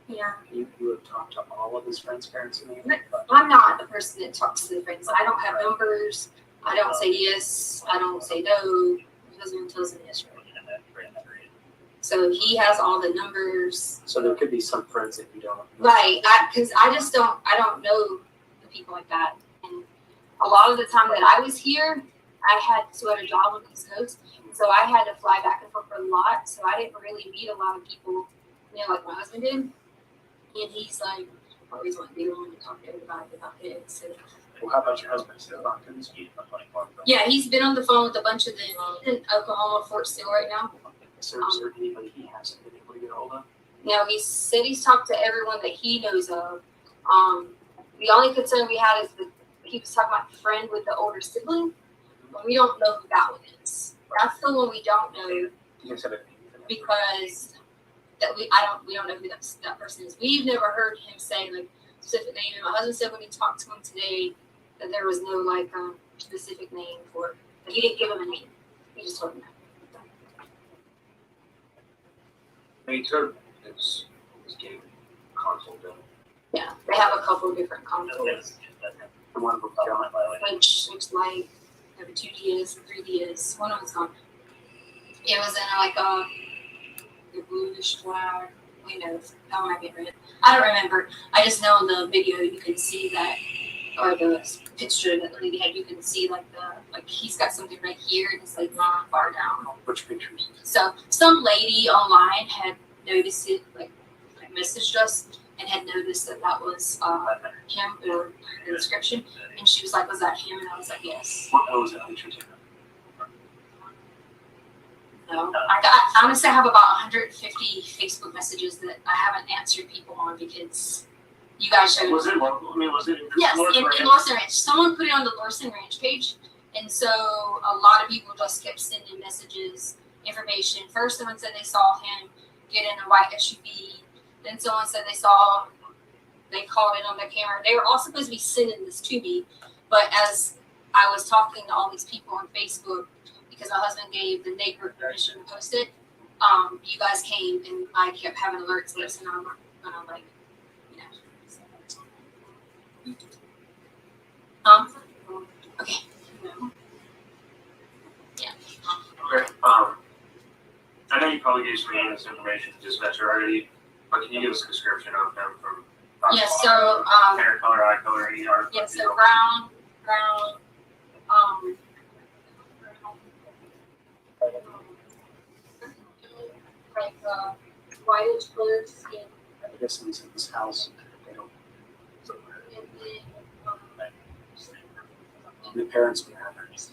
Yeah. You have talked to all of his friends' parents and everything? I'm not the person that talks to the friends. I don't have numbers. I don't say yes. I don't say no. My husband tells me yes. So he has all the numbers. So there could be some friends that you don't. Right. Because I don't know the people like that. And a lot of the time that I was here, I had a job on the East Coast. So I had to fly back and forth for lot, so I didn't really meet a lot of people, you know, like my husband did. And he's like always wanting to be the one to talk to everybody about this. So, Well, how about your husband? Still not good as you. yeah, he's been on the phone with a bunch of them in Oklahoma, Fort Sill right now. Is there anybody he hasn't been able to get a hold of? You know, he said he's talked to everyone that he knows of. The only concern we had is that he was talking about the friend with the older sibling, but we don't know who that one is. That's the one we don't know You can send it. because we don't know who that person is. We've never heard him say like specific name. And my husband said when he talked to him today that there was no like specific name for it. But he didn't give him a name. He just told him that. He took his game console done. Yeah, they have a couple of different consoles. The one from Carolina, by the way. Which like have a 2DS, 3DS. One of them's gone. It was in like a bluish black windows. That might be red. I don't remember. I just know in the video you can see that, or the picture that the lady had. You can see like he's got something right here and it's like not far down. Which pictures? So some lady online had noticed it, like messaged us and had noticed that was him or the description, and she was like, "Was that him?" And I was like, "Yes." What was that picture? No, I honestly have about 150 Facebook messages that I haven't answered people on because you guys showed. Was it local? I mean, was it in Yes, in Lawson Ranch. Someone put it on the Lawson Ranch page, and so a lot of people just kept sending messages, information. First, someone said they saw him get in a white SUV. Then someone said they called it on their camera. They were all supposed to be sending this to me, but as I was talking to all these people on Facebook, because my husband gave the neighbor permission to post it, you guys came and I kept having alerts list, and I'm like, you know. Okay. Yeah. Okay. I know you probably gave some of this information to dispatcher already, but can you give us a description of them from? Yes. So Hair color, eye color, any art. yes. So brown, like whitish colored skin, I guess in this house, they don't. and then The parents would have it.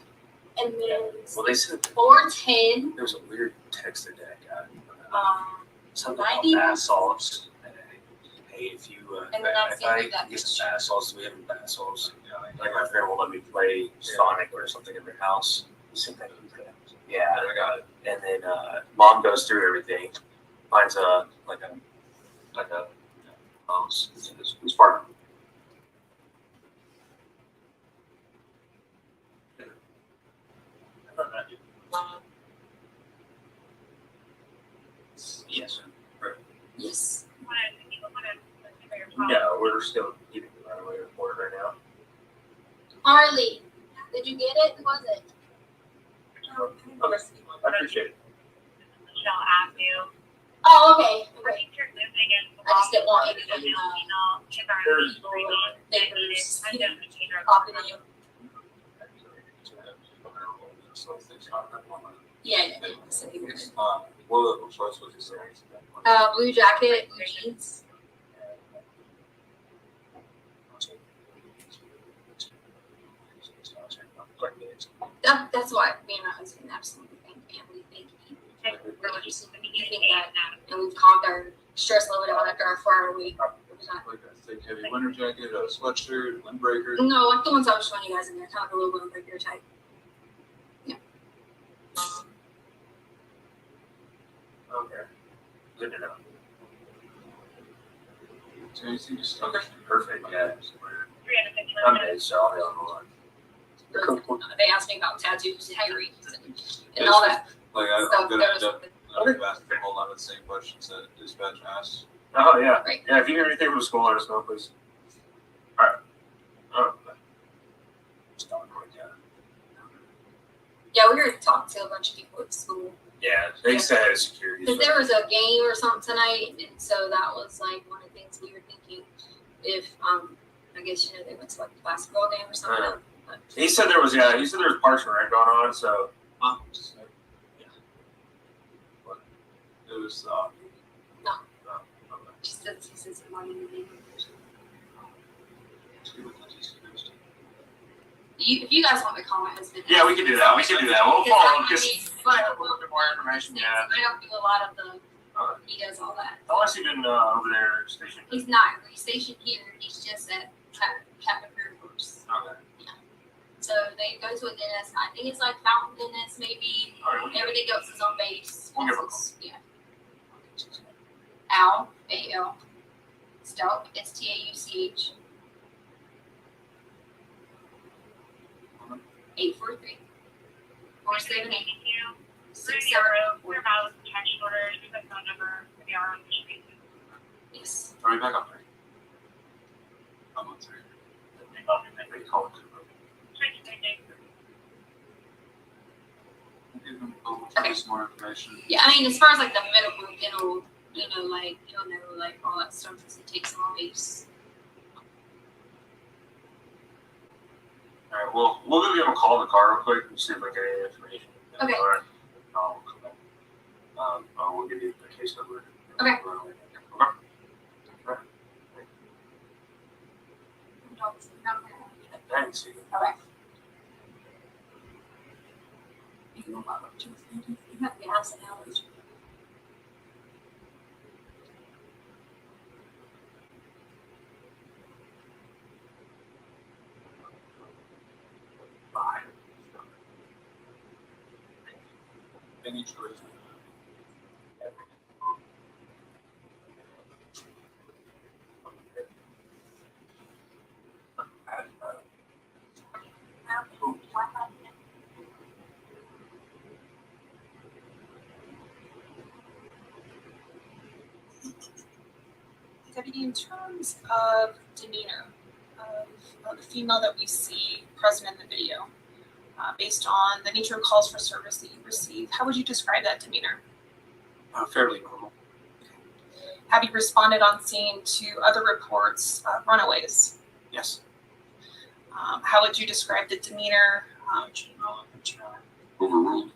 and then Well, they said 410. there was a weird text that Dad got. Something 90? about bath salts. Hey, if you, And then that's if the end I of that get some picture. bath salts, we have bath salts. Like my friend will let me play Sonic or something in their house. Yeah, I got it. And then mom goes through everything, finds like a spark. Yes. Yes. No, we're still keeping the right away report right now. Harley, did you get it? Who was it? Okay, I appreciate it. Oh, okay. I Great. think you're living in. I just didn't want any people, neighbors, I definitely take her. popping in. Yeah, yeah. So you were good. What choice would you say? Blue jacket, blue jeans. That's why me and my husband absolutely think, and we think he think that, and we've calmed our stress level down after our 4-hour week. Like a thick, heavy winter jacket, a sweatshirt, windbreaker. No, like the ones I was showing you guys in there, kind of a little windbreaker type. Okay, good to know. So you see, just Okay, perfect, yeah. 350. I'm in, so I'll be on the line. They asked me about tattoos, hair and all that like stuff. I'm gonna have to ask a whole lot of the same questions that dispatch asked. Oh, yeah. Right. Yeah, if you hear anything from the school, let us know, please. All right. Oh. Yeah, we were talking to a bunch of people at school. Yeah, they said security. Because there was a game or something tonight, and so that was like one of the things we were thinking. If I guess they went to like a basketball game or something. He said there was Parks and Rec going on, so. Yeah. But was, No. okay. She says it more than the if you guys want to call my husband. Yeah, we can do that. We can do that. We'll follow up. Just But a little bit more information. Yeah. I don't do a lot of the. Okay. He does all that. How long has he been over there stationed? He's not really stationed here. He's just at Captain Career Force. Okay. So they go to a dentist. I think it's like Fountain Dentist, maybe. All right. Everything else is on base. We'll give him a call. Yeah. Al, A-L. Stauch, S-T-A-U-C-H. 843 478 Thank you. 6744. Your mouse text orders, the phone number, the RO street. Yes. Are we back up there? I'm on three. They call it. Give them a little Okay. more information. Yeah, I mean, as far as like the medical, dental, like, you'll know, like, all that stuff because it takes them on base. All right. Well, we'll give him a call in the car real quick and see if we can get any information. Okay. All right. I'll come back. We'll give you the case number. Okay. Okay. Thanks. Okay. You know about what you have gas and allergies. Bye. Any choice. Deputy, in terms of demeanor of the female that we see present in the video, based on the nature of calls for service that you receive, how would you describe that demeanor? Fairly normal. Have you responded on scene to other reports of runaways? Yes. How would you describe the demeanor? Overruled.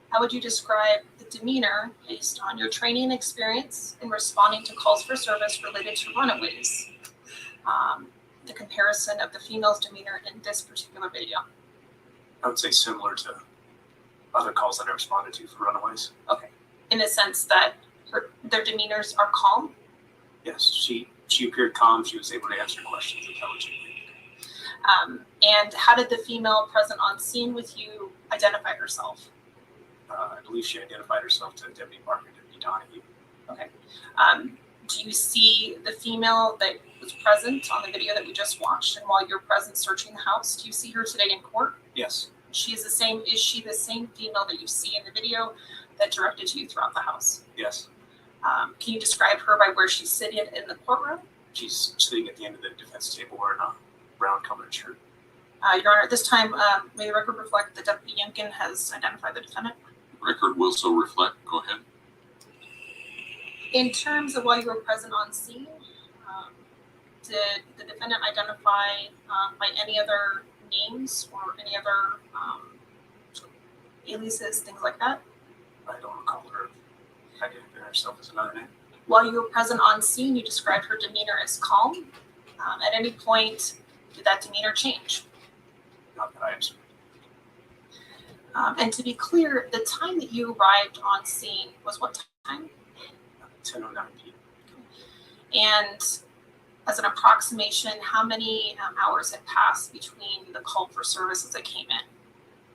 How would you describe the demeanor based on your training and experience in responding to calls for service related to runaways? The comparison of the female's demeanor in this particular video. I would say similar to other calls that I responded to for runaways. Okay, in the sense that their demeanors are calm. Yes, she appeared calm. She was able to answer questions intelligently. And how did the female present on scene with you identify herself? I believe she identified herself to Deputy Parker, Deputy Donahue. Okay. Do you see the female that was present on the video that we just watched, and while you're present searching the house, do you see her today in court? Yes. Is she the same female that you see in the video that directed you throughout the house? Yes. Can you describe her by where she's sitting in the courtroom? She's sitting at the end of the defense table wearing a brown colored shirt. Your Honor, at this time, may the record reflect that Deputy Yemkin has identified the defendant? Record will so reflect. Go ahead. In terms of while you were present on scene, did the defendant identify by any other names or any other aliases, things like that? I don't recall her identifying herself as another name. While you were present on scene, you described her demeanor as calm. At any point, did that demeanor change? Not that I observed. And to be clear, the time that you arrived on scene was what time? 10:09 p.m. And as an approximation, how many hours had passed between the call for service as it came in?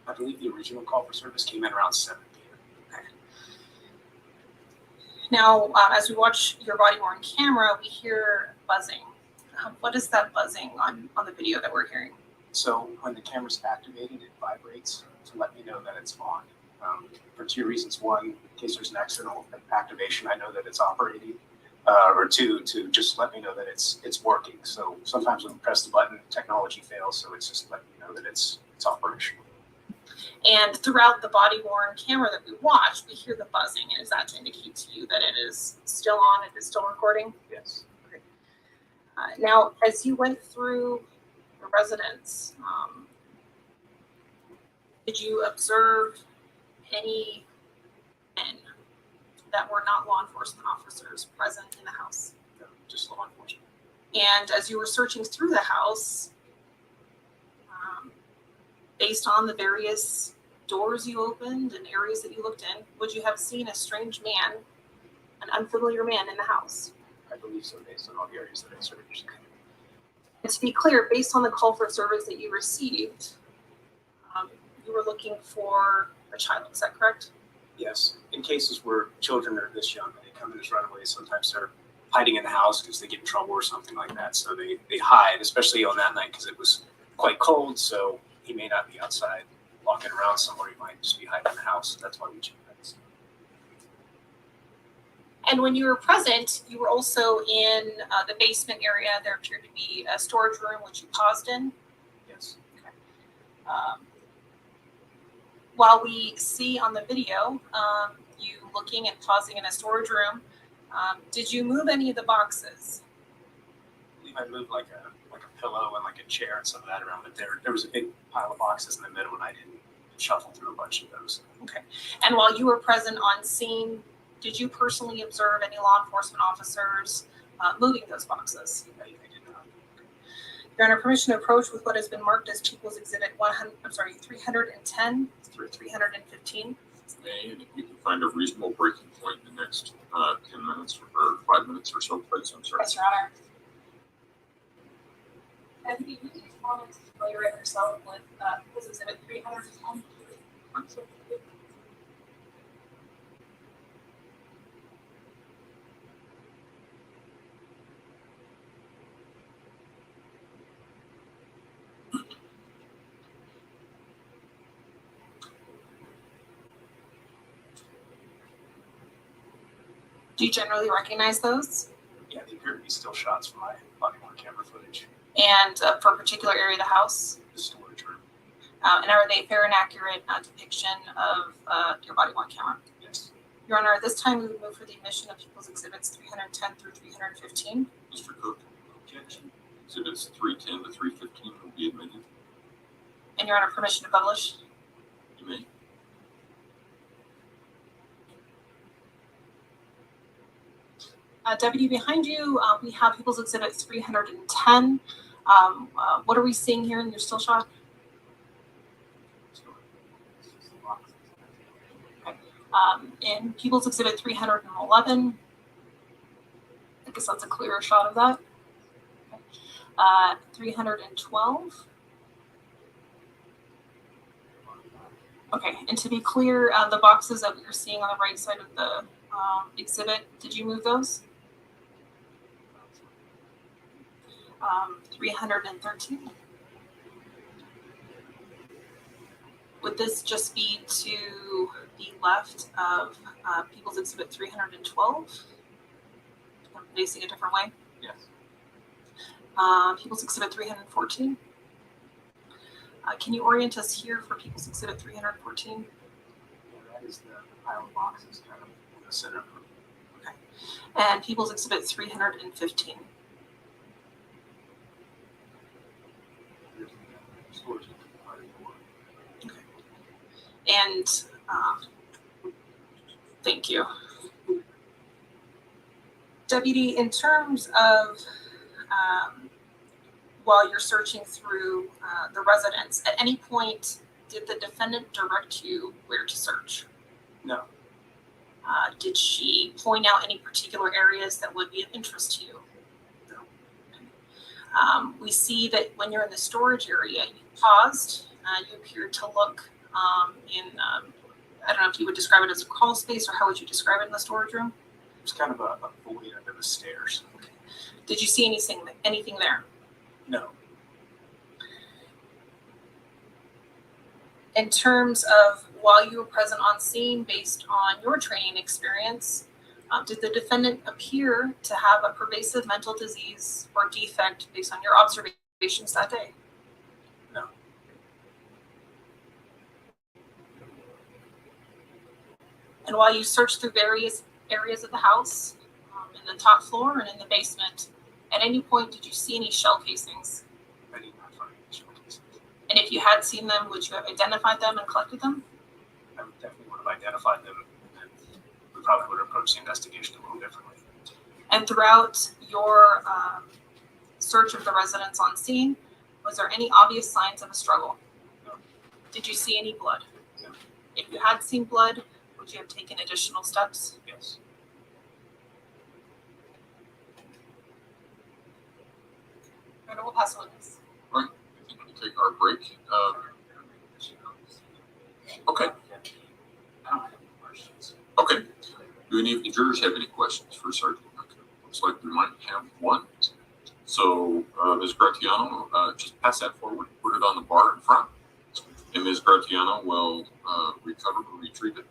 I believe the original call for service came in around 7 p.m. Okay. Now, as we watch your body-worn camera, we hear buzzing. What is that buzzing on the video that we're hearing? So when the camera's activated, it vibrates to let me know that it's on. For two reasons. One, in case there's an accidental activation, I know that it's operating. Or two, to just let me know that it's working. So sometimes when we press the button, technology fails, so it's just letting me know that it's operational. And throughout the body-worn camera that we watched, we hear the buzzing. And is that to indicate to you that it is still on, it is still recording? Yes. Now, as you went through the residence, did you observe any men that were not law enforcement officers present in the house? No, just law enforcement. And as you were searching through the house, based on the various doors you opened and areas that you looked in, would you have seen a strange man, an unfamiliar man in the house? I believe so, based on all the areas that I searched. And to be clear, based on the call for service that you received, you were looking for a child, is that correct? Yes, in cases where children are this young and they come in as runaways, sometimes they're hiding in the house because they get in trouble or something like that. So they hide, especially on that night because it was quite cold. So he may not be outside walking around somewhere. He might just be hiding in the house. That's why we check that. And when you were present, you were also in the basement area. There appeared to be a storage room, which you paused in. Yes. While we see on the video you looking and pausing in a storage room, did you move any of the boxes? I believe I moved like a pillow and like a chair and some of that around, but there was a big pile of boxes in the middle and I didn't shuffle through a bunch of those. Okay. And while you were present on scene, did you personally observe any law enforcement officers moving those boxes? I did not. You're under permission to approach with what has been marked as People's Exhibit 310 through 315. And if you can find a reasonable breaking point in the next 10 minutes or 5 minutes or so, please. I'm sorry. Yes, Your Honor. Have you wanted to familiarize yourself with People's Exhibit 310? Do you generally recognize those? Yeah, they appear to be still shots from my body-worn camera footage. And for a particular area of the house? The storage room. And are they fair and accurate depiction of your body-worn camera? Yes. Your Honor, at this time we would move for the admission of People's Exhibits 310 through 315. Mr. Cook, objection. Exhibits 310 to 315 will be admitted. And Your Honor, permission to publish? You may. Deputy, behind you, we have People's Exhibit 310. What are we seeing here in your still shot? Okay. In People's Exhibit 311, I guess that's a clearer shot of that. Okay. 312. Okay, and to be clear, the boxes that we are seeing on the right side of the exhibit, did you move those? 313. Would this just be to the left of People's Exhibit 312? I'm facing a different way. Yes. People's Exhibit 314. Can you orient us here for People's Exhibit 314? Yeah, that is the pile of boxes kind of in the center. Okay. And People's Exhibit 315. Okay. And thank you. Deputy, in terms of while you're searching through the residence, at any point did the defendant direct you where to search? No. Did she point out any particular areas that would be of interest to you? No. We see that when you're in the storage area, you paused. You appeared to look in, I don't know if you would describe it as a crawl space, or how would you describe it in the storage room? It was kind of a void under the stairs. Okay. Did you see anything there? No. In terms of while you were present on scene, based on your training experience, did the defendant appear to have a pervasive mental disease or defect based on your observations that day? No. And while you searched through various areas of the house, in the top floor and in the basement, at any point did you see any shell casings? I did not find any shell casings. And if you had seen them, would you have identified them and collected them? I definitely would have identified them, and then we probably would approach the investigation a little differently. And throughout your search of the residence on scene, was there any obvious signs of a struggle? No. Did you see any blood? No. If you had seen blood, would you have taken additional steps? Yes. And we'll pass on this. I think we'll take our break. Okay. I don't have any questions. Okay. Do any of the jurors have any questions for Sergeant Youngkin? Looks like we might have one. So, Ms. Gratiano, just pass that forward, put it on the bar in front, and Ms. Gratiano will recover or retrieve it.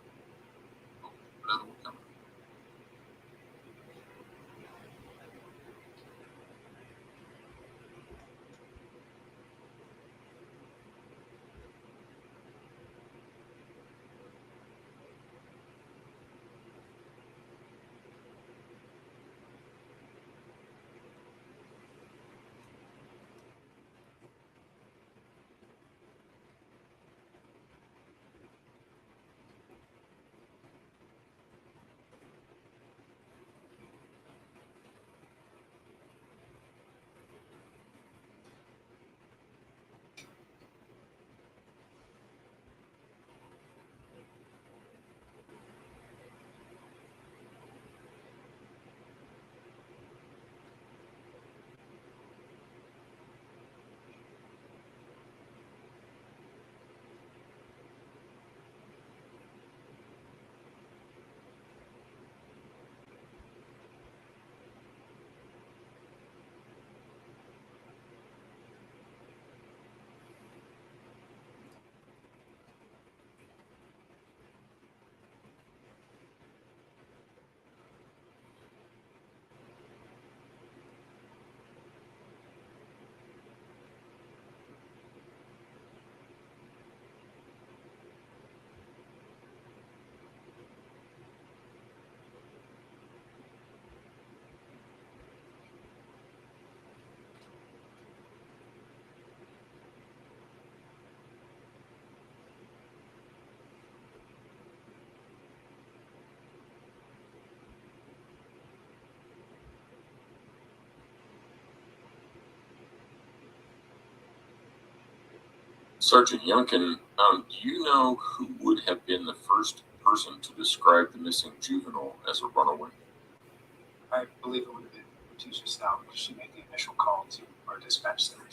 Sergeant Youngkin, do you know who would have been the first person to describe the missing juvenile as a runaway? I believe it would have been Letecia Stauch because she made the initial call to our dispatch center.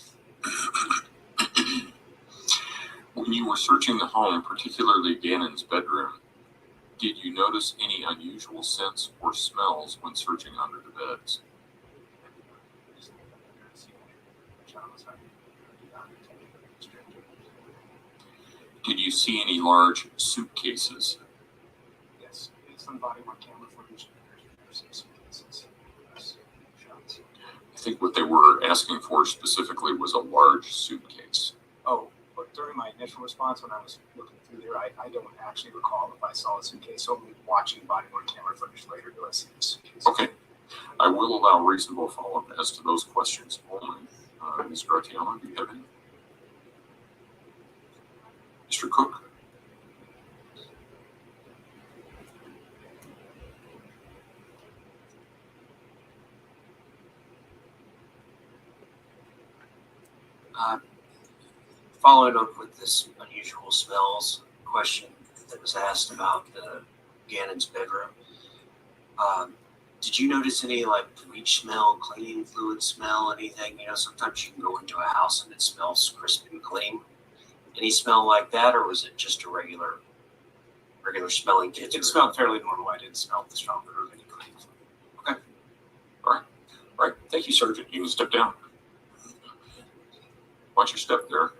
When you were searching the home, particularly Gannon's bedroom, did you notice any unusual scents or smells when searching under the beds? Did you see any large suitcases? Yes, based on body worn camera footage, there's some suitcases. Shots. I think what they were asking for specifically was a large suitcase. Oh, but during my initial response when I was looking through there, I don't actually recall if I saw a suitcase. Only watching body worn camera footage later do I see the suitcase. Okay. I will allow reasonable follow-up as to those questions only. Ms. Gratiano, do you have any? Mr. Cook? Following up with this unusual smells question that was asked about the Gannon's bedroom, did you notice any like bleach smell, cleaning fluid smell, anything? You know, sometimes you can go into a house and it smells crisp and clean. Any smell like that, or was it just a regular smelling kitchen? It smelled fairly normal. I didn't smell the strong odor of any cleaning fluid. Okay. All right. Thank you, Sergeant. You can step down. Watch your step there.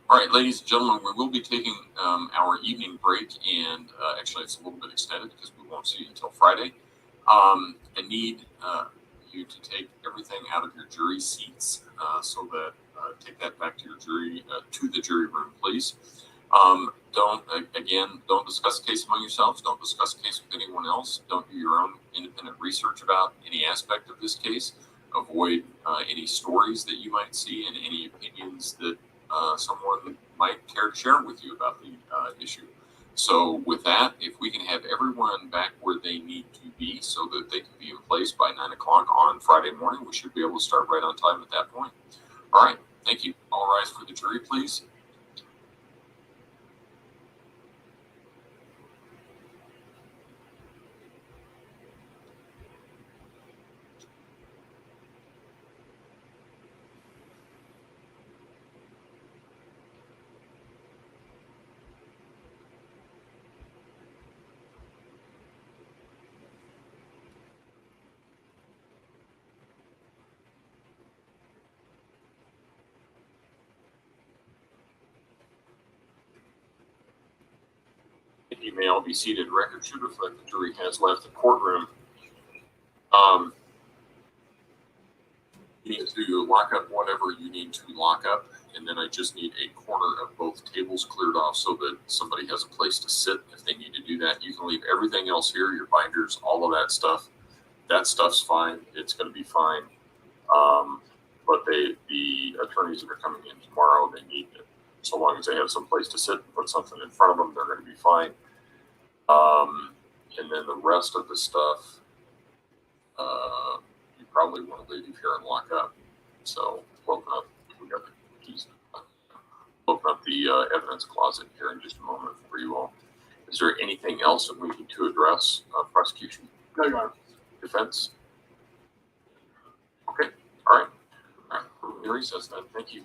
All right, ladies and gentlemen, we will be taking our evening break, and actually it's a little bit extended because we won't see you until Friday. I need you to take everything out of your jury seats, so that take that back to your jury to the jury room, please. Don't discuss the case among yourselves. Don't discuss the case with anyone else. Don't do your own independent research about any aspect of this case. Avoid any stories that you might see and any opinions that someone might care to share with you about the issue. So with that, if we can have everyone back where they need to be so that they can be in place by 9 o'clock on Friday morning, we should be able to start right on time at that point. All right, thank you. All rise for the jury, please. You may all be seated. Record should reflect the jury has left the courtroom. You need to lock up whatever you need to lock up, and then I just need a corner of both tables cleared off so that somebody has a place to sit if they need to do that. You can leave everything else here, your binders, all of that stuff. That stuff's fine. It's going to be fine. But the attorneys that are coming in tomorrow, they need it. So long as they have some place to sit and put something in front of them, they're going to be fine. And then the rest of the stuff, you probably want to leave here and lock up. So open up. We got the keys. Open up the evidence closet here in just a moment for you all. Is there anything else that we need to address? Prosecution? No, Your Honor. Defense? Okay. All right. All right. We're in recess then. Thank you.